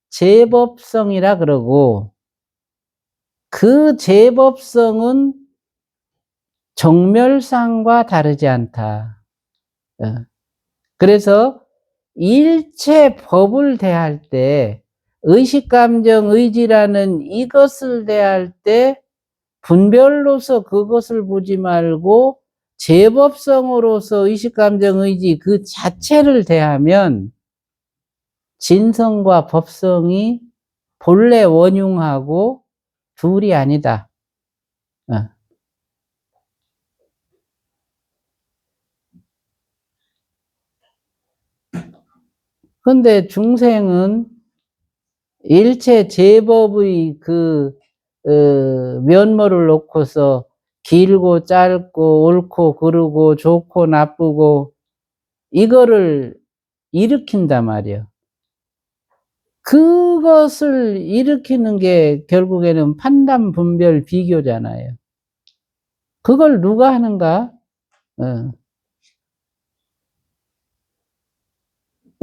제법성이라 그러고, 그 제법성은 정멸상과 다르지 않다. 그래서 일체 법을 대할 때, 의식, 감정, 의지라는 이것을 대할 때 분별로서 그것을 보지 말고 제법성으로서 의식, 감정, 의지 그 자체를 대하면 진성과 법성이 본래 원흉하고 둘이 아니다. 그런데 중생은 일체 제법의 그 면모를 놓고서 길고 짧고 옳고 그르고 좋고 나쁘고 이거를 일으킨단 말이에요. 그것을 일으키는 게 결국에는 판단, 분별, 비교잖아요. 그걸 누가 하는가?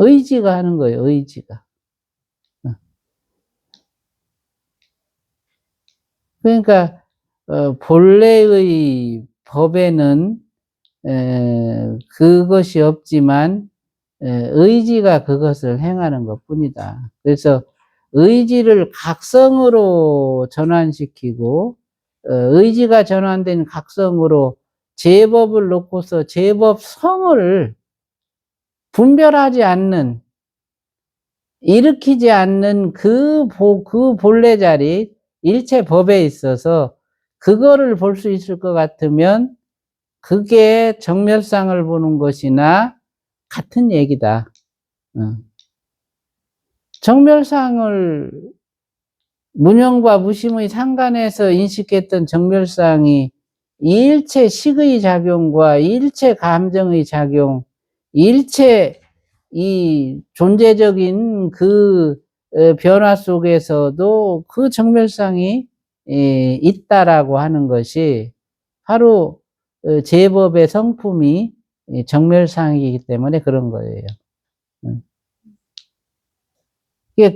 의지가 하는 거예요, 의지가. 그러니까 본래의 법에는 그것이 없지만 의지가 그것을 행하는 것뿐이다. 그래서 의지를 각성으로 전환시키고 의지가 전환된 각성으로 제법을 놓고서 제법성을 분별하지 않는, 일으키지 않는 그 본래 자리, 일체 법에 있어서 그거를 볼 수 있을 것 같으면 그게 정멸상을 보는 것이나 같은 얘기다. 정멸상을 무명과 무심의 상관에서 인식했던 정멸상이 일체 식의 작용과 일체 감정의 작용, 일체 이 존재적인 그 변화 속에서도 그 정멸상이 있다라고 하는 것이 바로 제법의 성품이 정멸상이기 때문에 그런 거예요.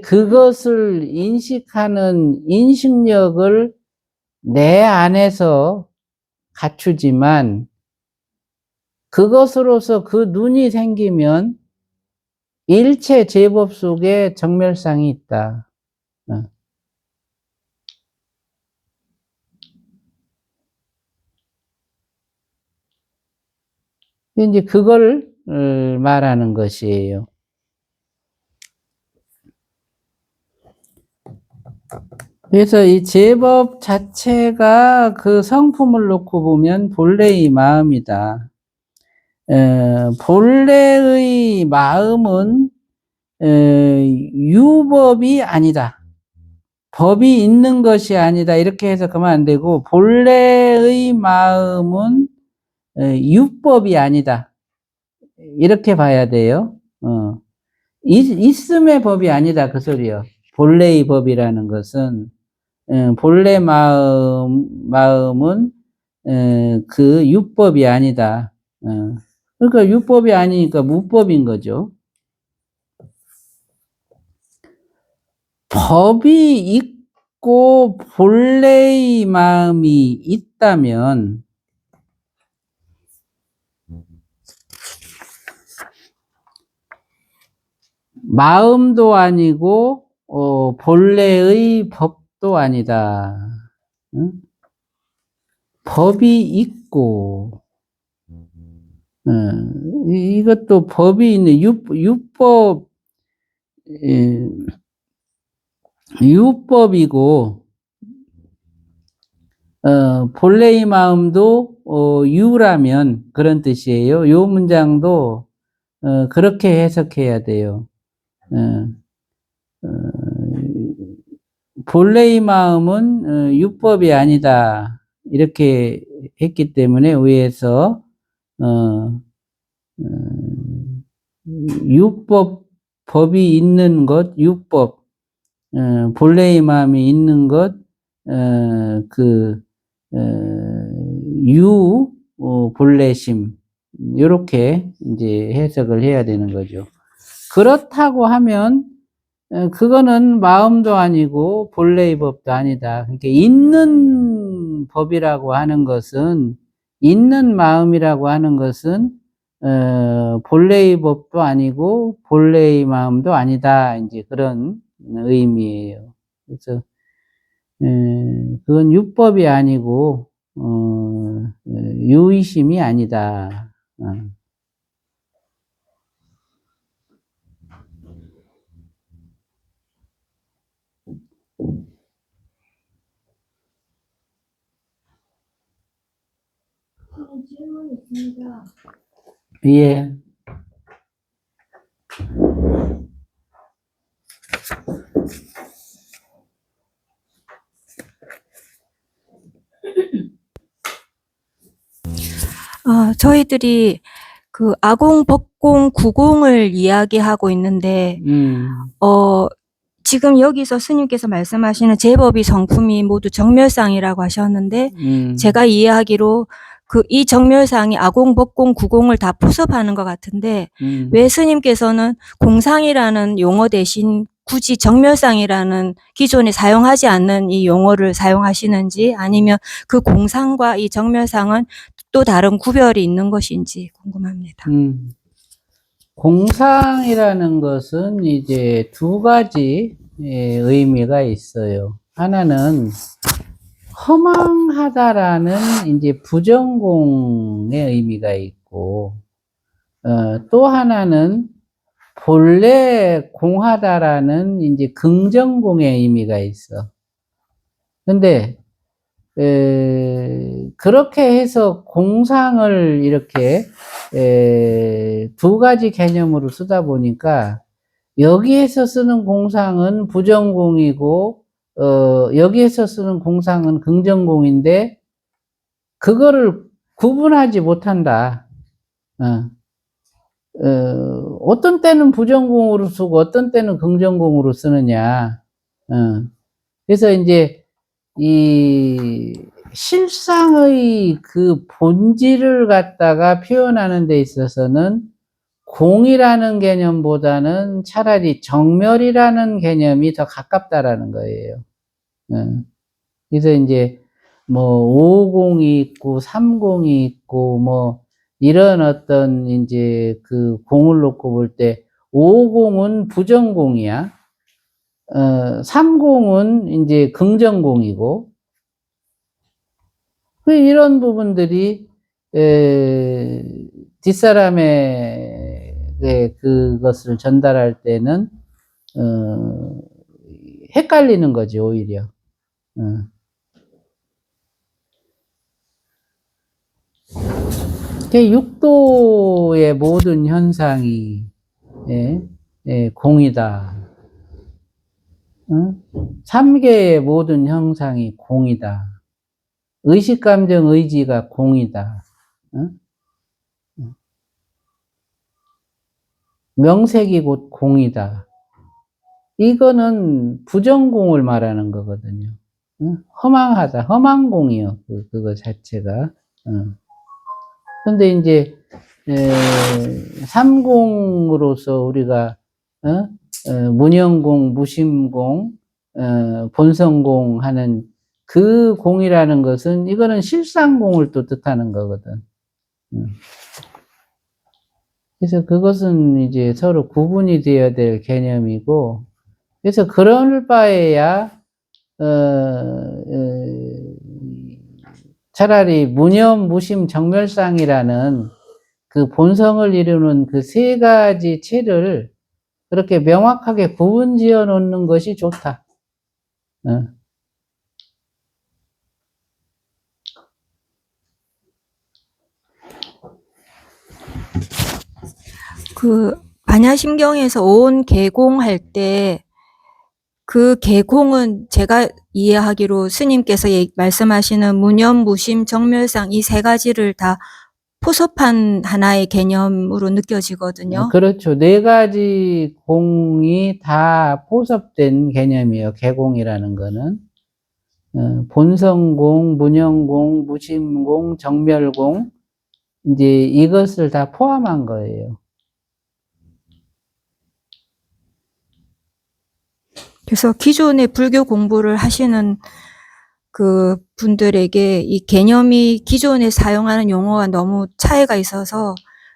그것을 인식하는 인식력을 내 안에서 갖추지만 그것으로서 그 눈이 생기면 일체 제법 속에 정멸상이 있다. 이제 그걸 말하는 것이에요. 그래서 이 제법 자체가 그 성품을 놓고 보면 본래의 마음이다. 본래의 마음은 유법이 아니다. 법이 있는 것이 아니다. 이렇게 해석하면 안 되고, 본래의 마음은 유법이 아니다. 이렇게 봐야 돼요. 있음의 법이 아니다. 그 소리요. 본래의 법이라는 것은, 본래 마음은 그 유법이 아니다. 그러니까 유법이 아니니까 무법인 거죠. 법이 있고 본래의 마음이 있다면 마음도 아니고 본래의 법도 아니다. 법이 있고 이것도 법이 있는 유법이고 본래의 마음도 유라면 그런 뜻이에요. 요 문장도 그렇게 해석해야 돼요. 본래의 마음은 유법이 아니다. 이렇게 했기 때문에 위에서 유법, 법이 있는 것, 유법, 본래의 마음이 있는 것, 본래심, 요렇게 이제 해석을 해야 되는 거죠. 그렇다고 하면, 그거는 마음도 아니고 본래의 법도 아니다. 그러니까 있는 법이라고 하는 것은, 있는 마음이라고 하는 것은, 본래의 법도 아니고 본래의 마음도 아니다. 이제 그런 의미예요. 그래서 그건 유법이 아니고 유의심이 아니다. 질문 있습니다. 예. 저희들이 그 아공, 법공, 구공을 이야기하고 있는데, 지금 여기서 스님께서 말씀하시는 제법이 성품이 모두 정멸상이라고 하셨는데, 제가 이해하기로 이 정멸상이 아공, 법공, 구공을 다 포섭하는 것 같은데, 왜 스님께서는 공상이라는 용어 대신 굳이 정멸상이라는 기존에 사용하지 않는 이 용어를 사용하시는지, 아니면 그 공상과 이 정멸상은 또 다른 구별이 있는 것인지 궁금합니다. 공상이라는 것은 이제 두 가지 의미가 있어요. 하나는 허망하다라는 이제 부정공의 의미가 있고, 또 하나는 본래 공하다라는 이제 긍정공의 의미가 있어. 근데 그렇게 해서 공상을 이렇게 두 가지 개념으로 쓰다 보니까 여기에서 쓰는 공상은 부정공이고 여기에서 쓰는 공상은 긍정공인데 그거를 구분하지 못한다. 어떤 때는 부정공으로 쓰고 어떤 때는 긍정공으로 쓰느냐. 그래서 이제 이 실상의 그 본질을 갖다가 표현하는 데 있어서는 공이라는 개념보다는 차라리 정멸이라는 개념이 더 가깝다라는 거예요. 그래서 이제 뭐 5공이 있고 3공이 있고 뭐 이런 어떤 이제 그 공을 놓고 볼 때 5공은 부정공이야. 3공은 이제 긍정공이고, 이런 부분들이, 뒷사람에게 그것을 전달할 때는, 헷갈리는 거지, 오히려. 육도의 모든 현상이, 공이다. 삼계의 모든 형상이 공이다. 의식, 감정, 의지가 공이다. 명색이 곧 공이다. 이거는 부정공을 말하는 거거든요. 허망하다. 허망공이요. 그거 자체가. 근데 이제, 삼공으로서 우리가, 문영공, 무심공, 본성공 하는 그 공이라는 것은 이거는 실상공을 또 뜻하는 거거든. 그래서 그것은 이제 서로 구분이 되어야 될 개념이고, 그래서 그럴 바에야 차라리 무념, 무심, 정멸상이라는 그 본성을 이루는 그 세 가지 체를 그렇게 명확하게 구분 지어 놓는 것이 좋다. 그 반야심경에서 온 개공할 때 그 개공은 제가 이해하기로 스님께서 말씀하시는 무념, 무심, 정멸상 이 세 가지를 다 포섭한 하나의 개념으로 느껴지거든요. 그렇죠. 네 가지 공이 다 포섭된 개념이에요. 개공이라는 거는. 본성공, 무념공, 무심공, 정멸공, 이제 이것을 다 포함한 거예요. 그래서 기존의 불교 공부를 하시는 그 분들에게 이 개념이 기존에 사용하는 용어와 너무 차이가 있어서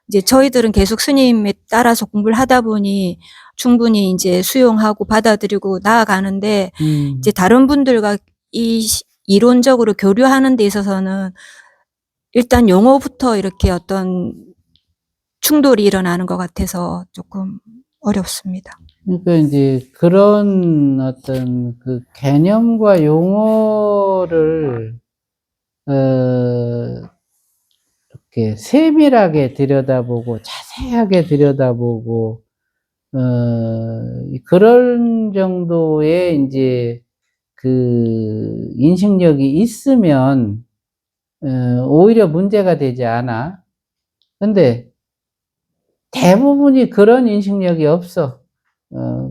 이제 저희들은 계속 스님에 따라서 공부를 하다 보니 충분히 이제 수용하고 받아들이고 나아가는데 이제 다른 분들과 이 이론적으로 교류하는 데 있어서는 일단 용어부터 이렇게 어떤 충돌이 일어나는 것 같아서 조금 어렵습니다. 그러니까 이제 그런 어떤 그 개념과 용어를 이렇게 세밀하게 들여다보고 자세하게 들여다보고 그런 정도의 이제 그 인식력이 있으면 오히려 문제가 되지 않아. 근데 대부분이 그런 인식력이 없어.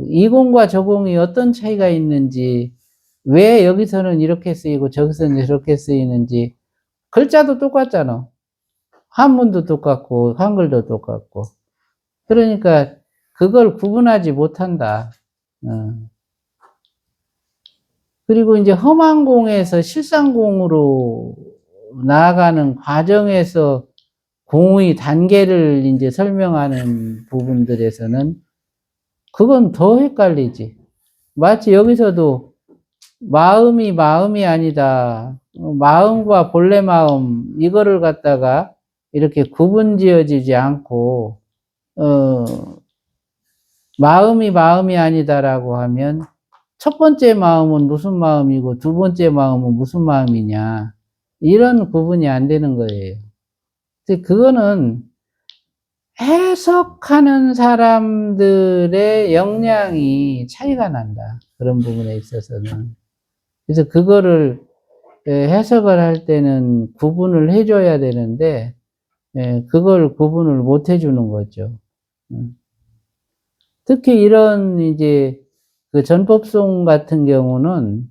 이 공과 저 공이 어떤 차이가 있는지, 왜 여기서는 이렇게 쓰이고 저기서는 저렇게 쓰이는지, 글자도 똑같잖아. 한문도 똑같고 한글도 똑같고. 그러니까 그걸 구분하지 못한다. 그리고 이제 험한 공에서 실상공으로 나아가는 과정에서 공의 단계를 이제 설명하는 부분들에서는 그건 더 헷갈리지. 마치 여기서도 마음이 아니다. 마음과 본래 마음, 이거를 갖다가 이렇게 구분 지어지지 않고, 마음이 아니다라고 하면 첫 번째 마음은 무슨 마음이고 두 번째 마음은 무슨 마음이냐. 이런 구분이 안 되는 거예요. 근데 그거는 해석하는 사람들의 역량이 차이가 난다. 그런 부분에 있어서는. 그래서 그거를 해석을 할 때는 구분을 해줘야 되는데, 그걸 구분을 못 해주는 거죠. 특히 이런 이제 그 전법송 같은 경우는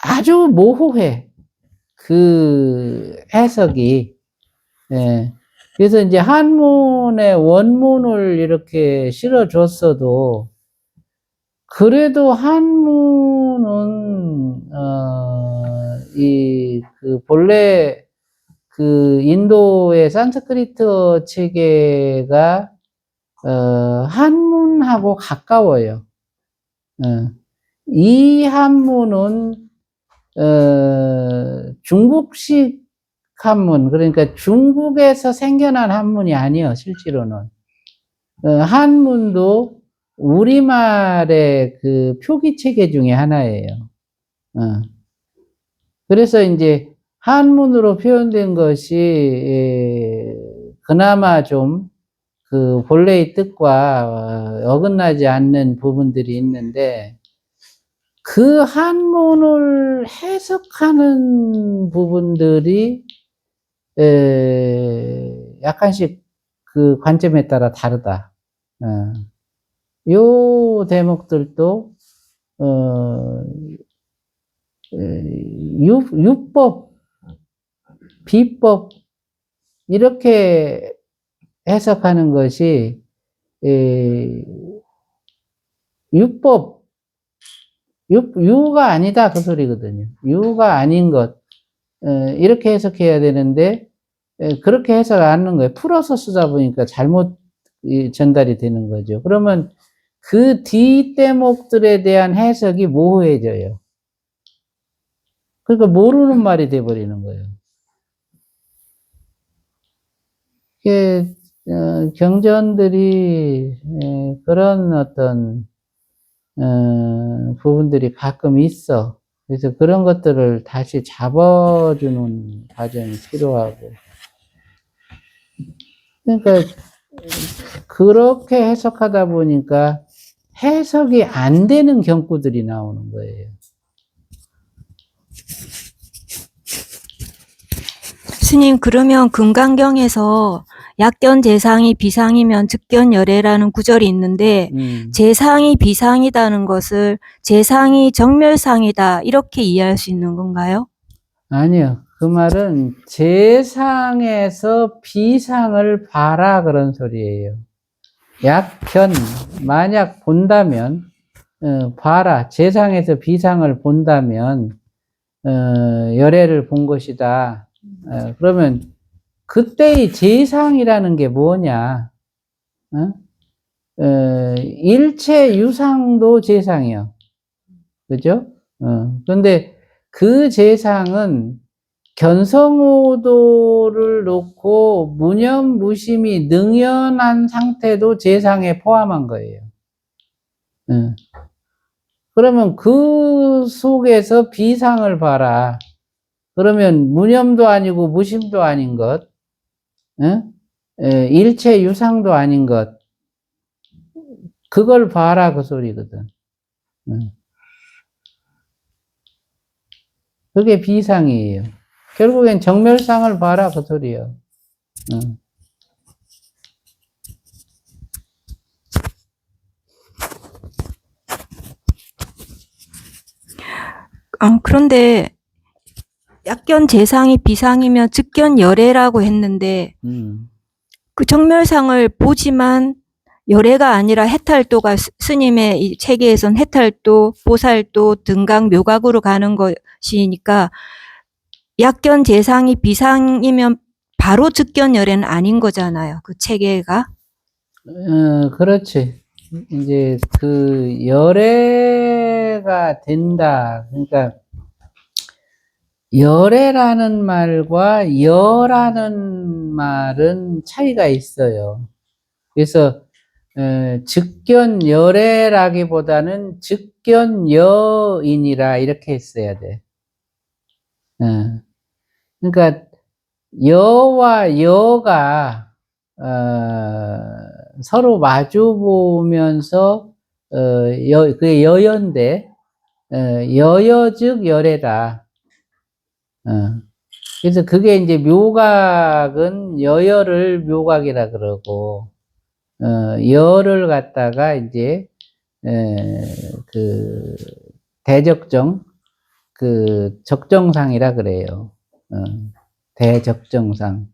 아주 모호해. 그 해석이. 그래서 이제 한문의 원문을 이렇게 실어줬어도 그래도 한문은 그 본래 그 인도의 산스크리트 체계가 한문하고 가까워요. 이 한문은 중국식 한문, 그러니까 중국에서 생겨난 한문이 아니에요, 실제로는. 한문도 우리말의 그 표기 체계 중에 하나예요. 그래서 이제 한문으로 표현된 것이 그나마 좀 그 본래의 뜻과 어긋나지 않는 부분들이 있는데, 그 한문을 해석하는 부분들이 약간씩 그 관점에 따라 다르다. 요 대목들도 유법, 비법 이렇게 해석하는 것이 유법, 유가 아니다 그 소리거든요. 유가 아닌 것 이렇게 해석해야 되는데 그렇게 해석 안 하는 거예요. 풀어서 쓰다 보니까 잘못 전달이 되는 거죠. 그러면 그 뒷대목들에 대한 해석이 모호해져요. 그러니까 모르는 말이 돼버리는 거예요. 이게 경전들이 그런 어떤 부분들이 가끔 있어. 그래서 그런 것들을 다시 잡아주는 과정이 필요하고. 그러니까 그렇게 해석하다 보니까 해석이 안 되는 경구들이 나오는 거예요. 스님, 그러면 금강경에서 약견 재상이 비상이면 즉견 열애라는 구절이 있는데 재상이 비상이다는 것을 재상이 정멸상이다 이렇게 이해할 수 있는 건가요? 아니요. 그 말은 재상에서 비상을 봐라 그런 소리예요. 약견 만약 본다면 봐라. 재상에서 비상을 본다면 열애를 본 것이다. 그러면 그때의 재상이라는 게 뭐냐? 일체 유상도 재상이요. 그죠? 그런데 그 재상은 견성오도를 놓고 무념무심이 능연한 상태도 재상에 포함한 거예요. 그러면 그 속에서 비상을 봐라. 그러면 무념도 아니고 무심도 아닌 것, 일체 유상도 아닌 것, 그걸 봐라 그 소리거든. 그게 비상이에요. 결국엔 정멸상을 봐라 그 소리예요. 그런데 약견 재상이 비상이면 즉견 열애라고 했는데 그 정멸상을 보지만 열애가 아니라 해탈도가 스님의 이 체계에선 해탈도, 보살도, 등각, 묘각으로 가는 것이니까 약견 재상이 비상이면 바로 즉견 열애는 아닌 거잖아요. 그 체계가. 그렇지. 이제 그 열애가 된다. 그러니까 열애라는 말과 여라는 말은 차이가 있어요. 그래서 즉견 열애라기보다는 즉견 여인이라 이렇게 했어야 돼. 그러니까 여와 여가 서로 마주 보면서 그게 여여인데 여여 즉 열애다. 그래서 그게 이제 묘각은 여여를 묘각이라 그러고 여를 갖다가 이제 그 대적정 그 적정상이라 그래요. 대적정상.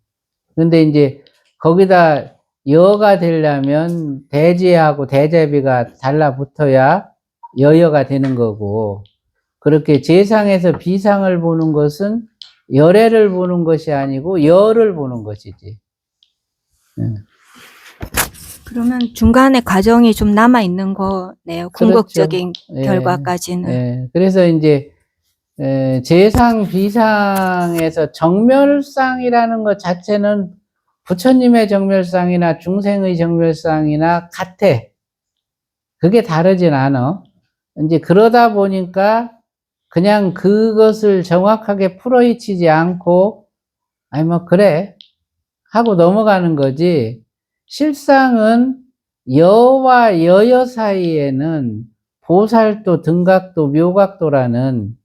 근데 이제 거기다 여가 되려면 대지하고 대제비가 달라붙어야 여여가 되는 거고, 그렇게 재상에서 비상을 보는 것은 열애를 보는 것이 아니고 여를 보는 것이지. 그러면 중간에 과정이 좀 남아 있는 거네요. 궁극적인 그렇죠. 결과까지는. 예. 그래서 이제 재상 비상에서 정멸상이라는 것 자체는 부처님의 정멸상이나 중생의 정멸상이나 같아. 그게 다르진 않아. 이제 그러다 보니까 그냥 그것을 정확하게 풀어헤치지 않고 아니 뭐 그래 하고 넘어가는 거지. 실상은 여와 여여 사이에는 보살도 등각도 묘각도라는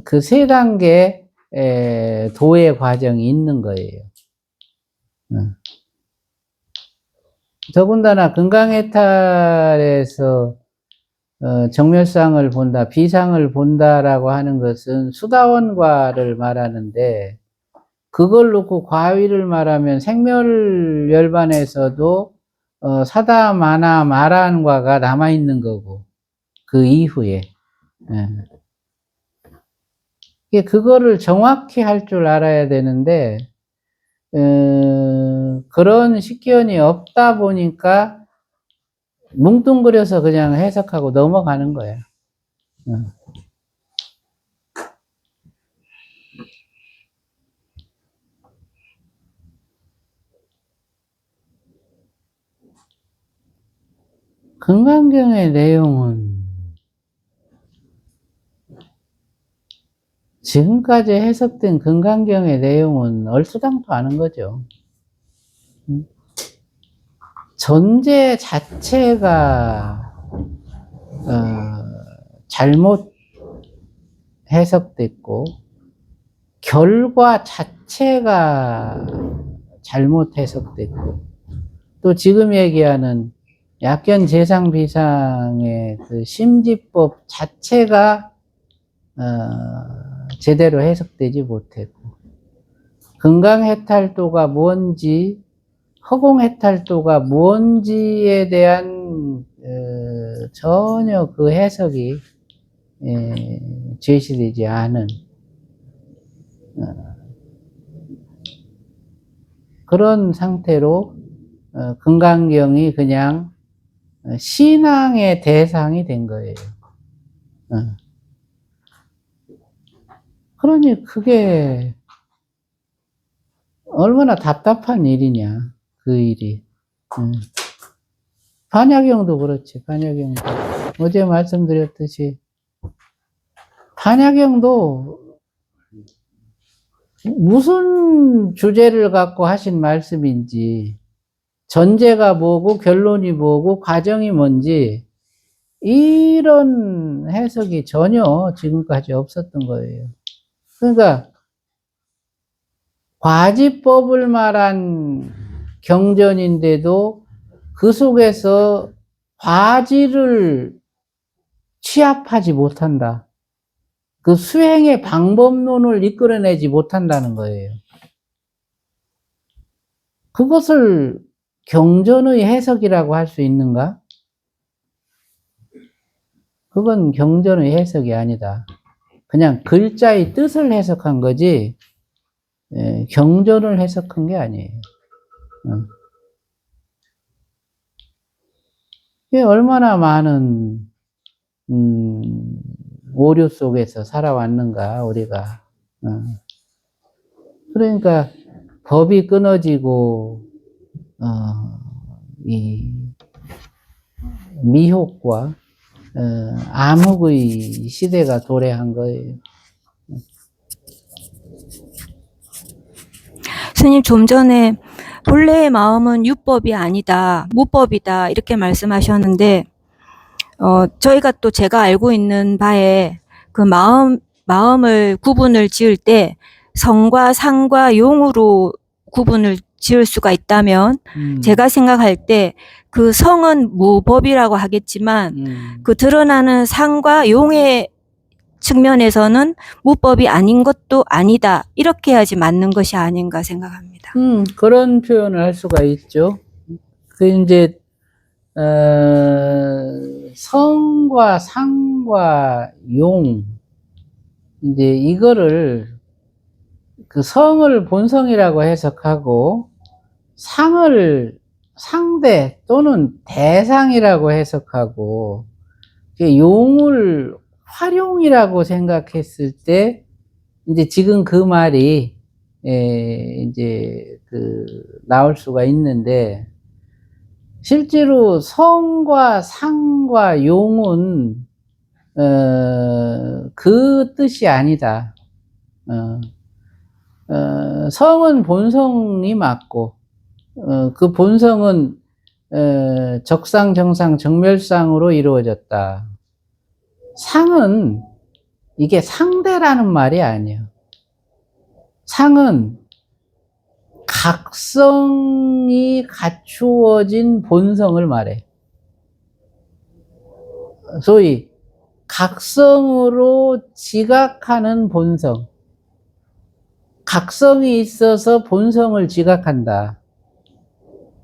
그 세 단계 도의 과정이 있는 거예요. 더군다나 금강해탈에서 정멸상을 본다, 비상을 본다라고 하는 것은 수다원과를 말하는데, 그걸 놓고 과위를 말하면 생멸열반에서도 사다, 마나, 마란과가 남아있는 거고, 그 이후에. 그거를 정확히 할 줄 알아야 되는데, 그런 식견이 없다 보니까 뭉뚱그려서 그냥 해석하고 넘어가는 거야. 금강경의 내용은 지금까지 해석된 금강경의 내용은 얼토당토 않은 거죠. 전제 자체가 잘못 해석됐고, 결과 자체가 잘못 해석됐고, 또 지금 얘기하는 약견 재상 비상의 그 심지법 자체가 제대로 해석되지 못했고, 금강해탈도가 뭔지, 허공해탈도가 뭔지에 대한 전혀 그 해석이 제시되지 않은 그런 상태로 금강경이 그냥 신앙의 대상이 된 거예요. 그러니 그게 얼마나 답답한 일이냐, 그 일이. 반야경도 그렇지, 반야경도. 어제 말씀드렸듯이, 반야경도 무슨 주제를 갖고 하신 말씀인지, 전제가 뭐고, 결론이 뭐고, 과정이 뭔지, 이런 해석이 전혀 지금까지 없었던 거예요. 그러니까, 과지법을 말한 경전인데도 그 속에서 과지를 취합하지 못한다. 그 수행의 방법론을 이끌어내지 못한다는 거예요. 그것을 경전의 해석이라고 할 수 있는가? 그건 경전의 해석이 아니다. 그냥 글자의 뜻을 해석한 거지, 경전을 해석한 게 아니에요. 이게 얼마나 많은, 오류 속에서 살아왔는가, 우리가. 그러니까, 법이 끊어지고, 이 미혹과, 암흑의 시대가 도래한 거예요. 스님 좀 전에 본래의 마음은 율법이 아니다, 무법이다 이렇게 말씀하셨는데 저희가 또 제가 알고 있는 바에 그 마음을 구분을 지을 때 성과 상과 용으로 구분을 지을 수가 있다면 제가 생각할 때 그 성은 무법이라고 하겠지만 그 드러나는 상과 용의 측면에서는 무법이 아닌 것도 아니다. 이렇게 해야지 맞는 것이 아닌가 생각합니다. 그런 표현을 할 수가 있죠. 그 이제 성과 상과 용, 이제 이거를 그 성을 본성이라고 해석하고 상을 상대 또는 대상이라고 해석하고 용을 활용이라고 생각했을 때 이제 지금 그 말이 이제 나올 수가 있는데, 실제로 성과 상과 용은 그 뜻이 아니다. 성은 본성이 맞고, 그 본성은 적상, 정상, 정멸상으로 이루어졌다. 상은 이게 상대라는 말이 아니에요. 상은 각성이 갖추어진 본성을 말해. 소위 각성으로 지각하는 본성. 각성이 있어서 본성을 지각한다.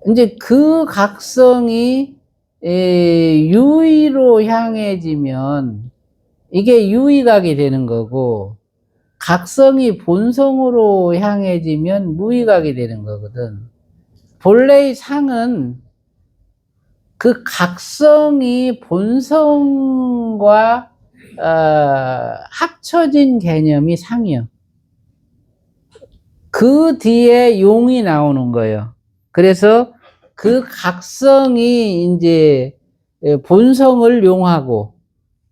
이제 그 각성이 유의로 향해지면 이게 유의각이 되는 거고, 각성이 본성으로 향해지면 무의각이 되는 거거든. 본래의 상은 그 각성이 본성과 합쳐진 개념이 상이요. 그 뒤에 용이 나오는 거예요. 그래서 그 각성이 이제 본성을 용하고,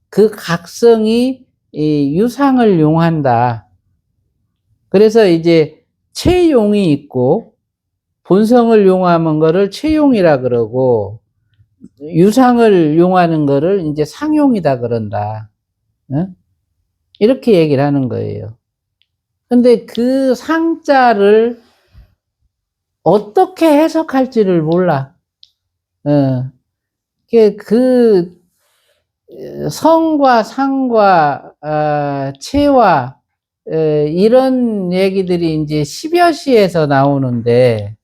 그 각성이 유상을 용한다. 그래서 이제 체용이 있고, 본성을 용하는 거를 체용이라 그러고, 유상을 용하는 거를 이제 상용이다 그런다. 이렇게 얘기를 하는 거예요. 근데 그 상자를 어떻게 해석할지를 몰라. 그 성과 상과 체와 이런 얘기들이 이제 십여시에서 나오는데,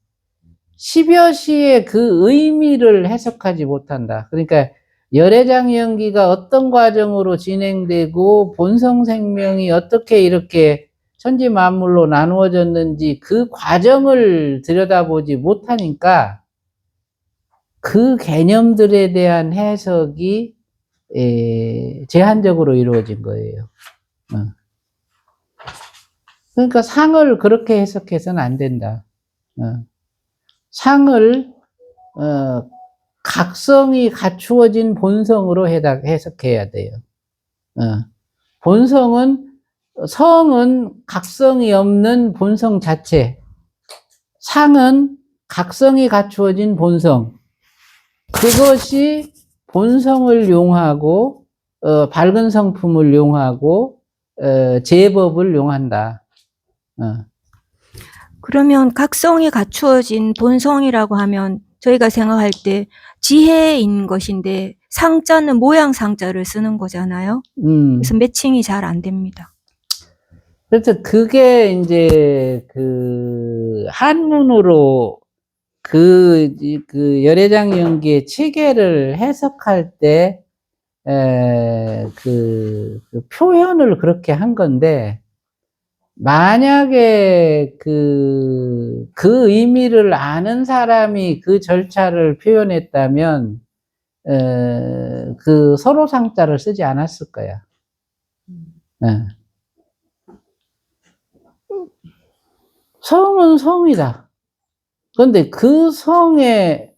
십여시의 그 의미를 해석하지 못한다. 그러니까 열애장연기가 어떤 과정으로 진행되고 본성생명이 어떻게 이렇게 천지만물로 나누어졌는지 그 과정을 들여다보지 못하니까 그 개념들에 대한 해석이 제한적으로 이루어진 거예요. 그러니까 상을 그렇게 해석해서는 안 된다. 상을 각성이 갖추어진 본성으로 해석해야 돼요. 성은 각성이 없는 본성 자체, 상은 각성이 갖추어진 본성, 그것이 본성을 용하고 밝은 성품을 용하고 제법을 용한다. 그러면 각성이 갖추어진 본성이라고 하면 저희가 생각할 때 지혜인 것인데 상자는 모양 상자를 쓰는 거잖아요. 그래서 매칭이 잘 안 됩니다. 그래서 그게 이제 한문으로 그 열애장 연기의 체계를 해석할 때, 그 표현을 그렇게 한 건데, 만약에 그 의미를 아는 사람이 그 절차를 표현했다면, 그 서로상자를 쓰지 않았을 거야. 예. 성은 성이다. 그런데 그 성의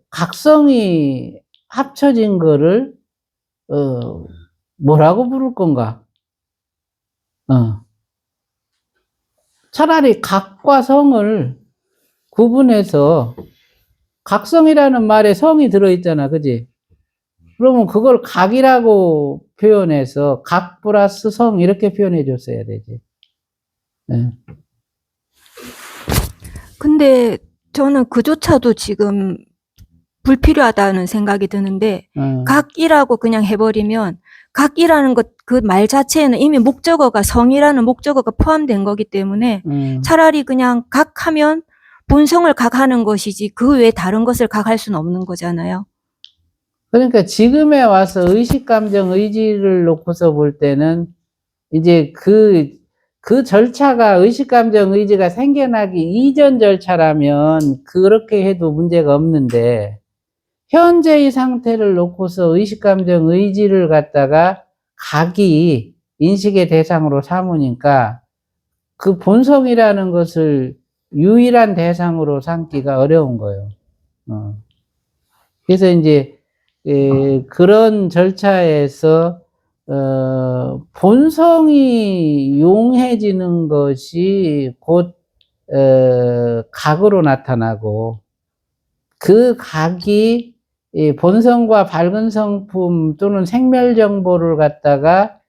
각성이 합쳐진 거를 뭐라고 부를 건가? 차라리 각과 성을 구분해서, 각성이라는 말에 성이 들어있잖아, 그지? 그러면 그걸 각이라고 표현해서 각 플러스 성 이렇게 표현해 줬어야 되지. 네. 근데 저는 그조차도 지금 불필요하다는 생각이 드는데, 각이라고 그냥 해버리면, 각이라는 것, 그 말 자체에는 이미 목적어가, 성이라는 목적어가 포함된 거기 때문에, 차라리 그냥 각하면 본성을 각하는 것이지, 그 외에 다른 것을 각할 수는 없는 거잖아요. 그러니까 지금에 와서 의식, 감정, 의지를 놓고서 볼 때는 이제 그 절차가 의식, 감정, 의지가 생겨나기 이전 절차라면 그렇게 해도 문제가 없는데, 현재의 상태를 놓고서 의식, 감정, 의지를 갖다가 각이 인식의 대상으로 삼으니까 그 본성이라는 것을 유일한 대상으로 삼기가 어려운 거예요. 그래서 이제 그런 절차에서 본성이 용해지는 것이 곧 각으로 나타나고, 그 각이 본성과 밝은 성품 또는 생멸 정보를 갖다가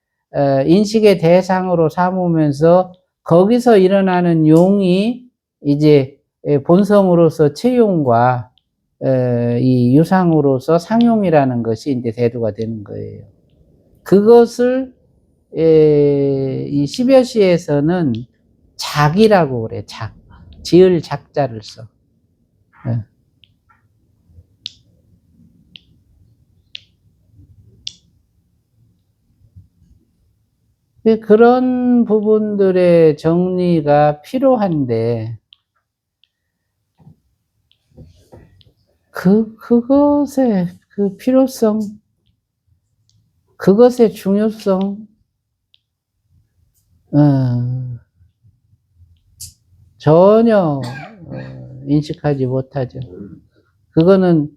인식의 대상으로 삼으면서 거기서 일어나는 용이 이제 본성으로서 체용과 이 유상으로서 상용이라는 것이 이제 대두가 되는 거예요. 그것을 이 10여 시에서는 작이라고 그래. 작. 지을 작자를 써. 그런 부분들의 정리가 필요한데, 그것의 그 필요성, 그것의 중요성, 전혀 인식하지 못하죠. 그거는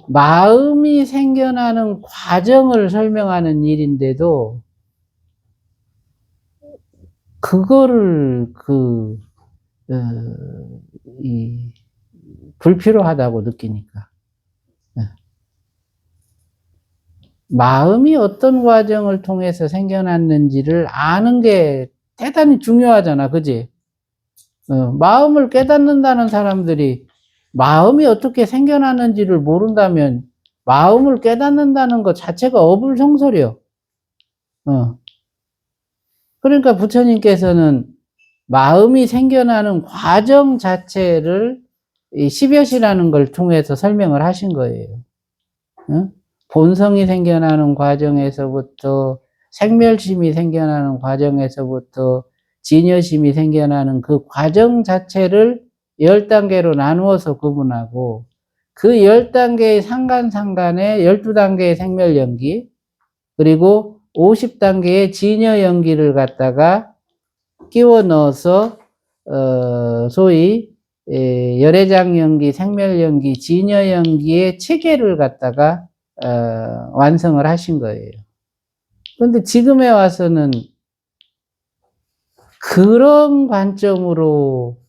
마음이 생겨나는 과정을 설명하는 일인데도, 그거를 불필요하다고 느끼니까. 마음이 어떤 과정을 통해서 생겨났는지를 아는 게 대단히 중요하잖아, 그지? 마음을 깨닫는다는 사람들이 마음이 어떻게 생겨났는지를 모른다면 마음을 깨닫는다는 것 자체가 어불성설이요. 그러니까 부처님께서는 마음이 생겨나는 과정 자체를 이 10여시라는 걸 통해서 설명을 하신 거예요. 본성이 생겨나는 과정에서부터, 생멸심이 생겨나는 과정에서부터, 진여심이 생겨나는 그 과정 자체를 10단계로 나누어서 구분하고, 그 10단계의 상간에 12단계의 생멸연기, 그리고 50단계의 진여연기를 갖다가 끼워 넣어서 소위 열애장연기, 생멸연기, 진여연기의 체계를 갖다가 완성을 하신 거예요. 그런데 지금에 와서는 그런 관점으로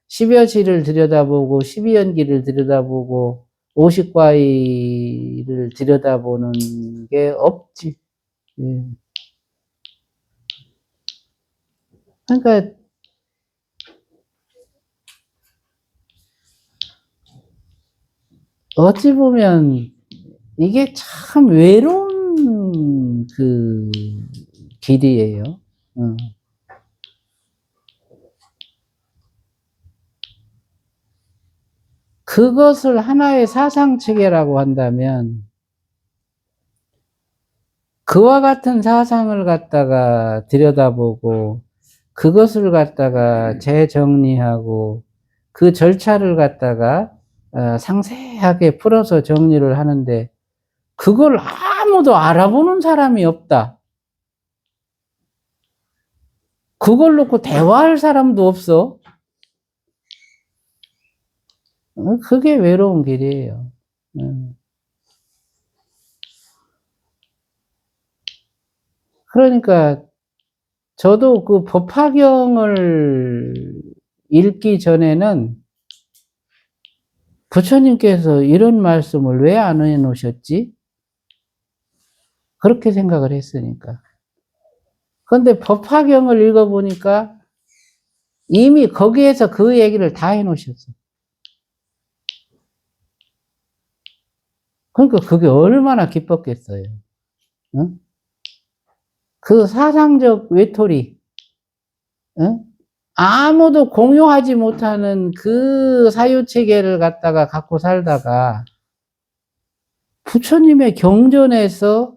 10여시를 들여다보고 12연기를 들여다보고 50과의를 들여다보는 게 없지. 그러니까 어찌 보면 이게 참 외로운 그 길이에요. 그것을 하나의 사상체계라고 한다면 그와 같은 사상을 갖다가 들여다보고 그것을 갖다가 재정리하고 그 절차를 갖다가 상세하게 풀어서 정리를 하는데 그걸 아무도 알아보는 사람이 없다. 그걸 놓고 대화할 사람도 없어. 그게 외로운 길이에요. 그러니까 저도 그 법화경을 읽기 전에는 부처님께서 이런 말씀을 왜 안 해놓으셨지? 그렇게 생각을 했으니까. 그런데 법화경을 읽어보니까 이미 거기에서 그 얘기를 다 해놓으셨어. 그러니까 그게 얼마나 기뻤겠어요. 응? 그 사상적 외톨이, 응? 아무도 공유하지 못하는 그 사유체계를 갖다가 갖고 살다가 부처님의 경전에서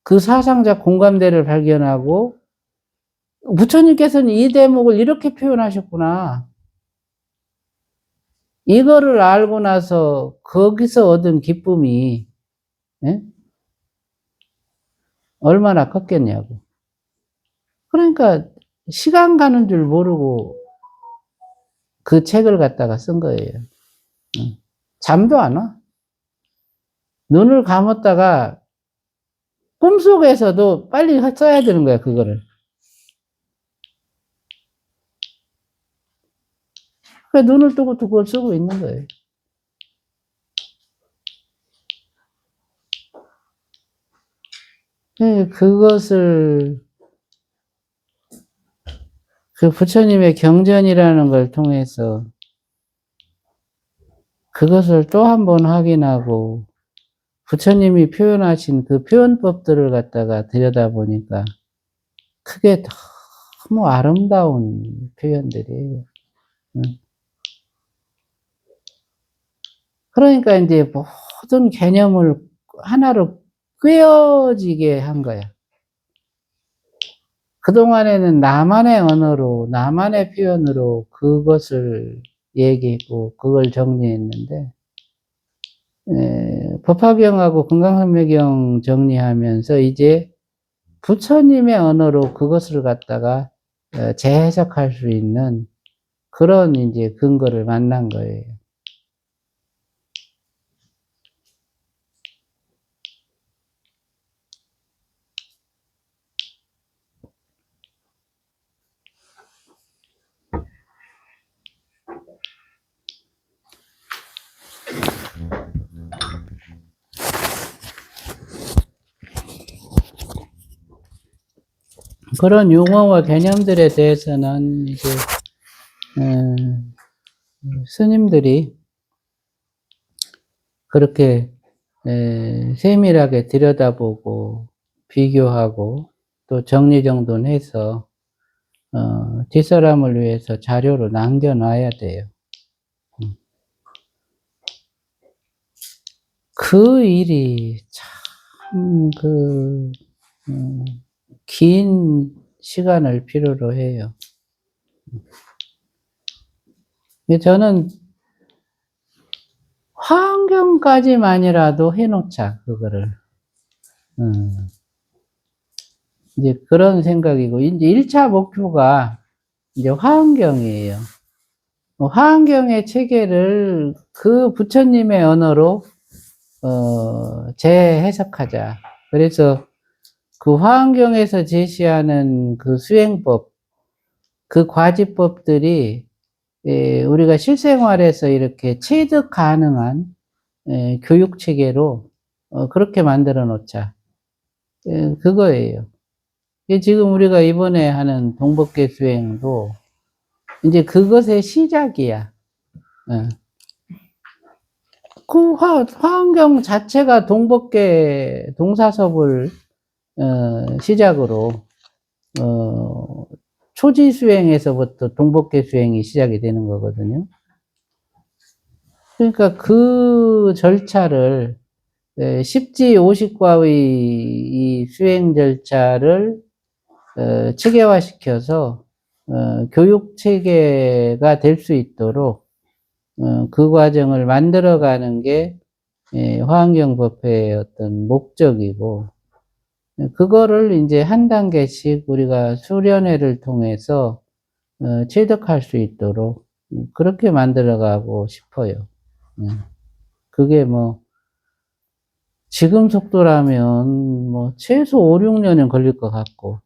그 사상적 공감대를 발견하고 부처님께서는 이 대목을 이렇게 표현하셨구나. 이거를 알고 나서 거기서 얻은 기쁨이 얼마나 컸겠냐고. 그러니까 시간 가는 줄 모르고 그 책을 갖다가 쓴 거예요. 잠도 안 와. 눈을 감았다가 꿈속에서도 빨리 써야 되는 거야, 그거를. 그래서 눈을 뜨고 그걸 쓰고 있는 거예요. 그것을 그 부처님의 경전이라는 걸 통해서 그것을 또 한 번 확인하고 부처님이 표현하신 그 표현법들을 갖다가 들여다보니까 그게 너무 아름다운 표현들이에요. 그러니까 이제 모든 개념을 하나로 꿰어지게 한 거야. 그동안에는 나만의 언어로, 나만의 표현으로 그것을 얘기했고, 그걸 정리했는데, 법화경하고 금강산매경 정리하면서 이제 부처님의 언어로 그것을 갖다가 재해석할 수 있는 그런 이제 근거를 만난 거예요. 그런 용어와 개념들에 대해서는 이제 스님들이 그렇게 세밀하게 들여다보고 비교하고 또 정리정돈해서 뒷사람을 위해서 자료로 남겨놔야 돼요. 그 일이 참 긴 시간을 필요로 해요. 저는 화엄경까지만이라도 해놓자, 그거를. 이제 그런 생각이고, 이제 1차 목표가 이제 화엄경이에요. 화엄경의 체계를 그 부처님의 언어로, 재해석하자. 그래서 그 화엄경에서 제시하는 그 수행법, 그 과지법들이 우리가 실생활에서 이렇게 체득 가능한 교육 체계로 그렇게 만들어 놓자. 그거예요. 지금 우리가 이번에 하는 동법계 수행도 이제 그것의 시작이야. 그 화엄경 자체가 동법계 동사섭을 시작으로 초지 수행에서부터 동법계 수행이 시작이 되는 거거든요. 그러니까 그 절차를 십지 50과의 이 수행 절차를 체계화시켜서 교육 체계가 될 수 있도록 그 과정을 만들어가는 게 화환경법회의 어떤 목적이고, 그거를 이제 한 단계씩 우리가 수련회를 통해서 체득할 수 있도록 그렇게 만들어가고 싶어요. 그게 뭐 지금 속도라면 뭐 최소 5, 6년은 걸릴 것 같고,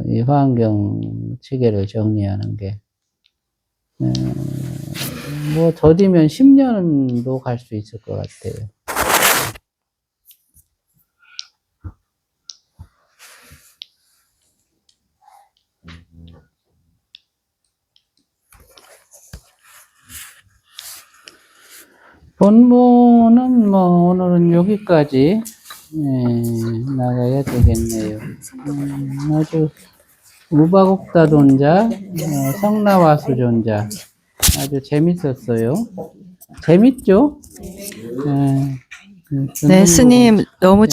이 화환경 체계를 정리하는 게 뭐 더디면 10년도 갈 수 있을 것 같아요. 본문은 뭐 오늘은 여기까지 나가야 되겠네요. 아주 우바국다존자, 성나와수존자 아주 재밌었어요. 재밌죠? 네, 스님 너무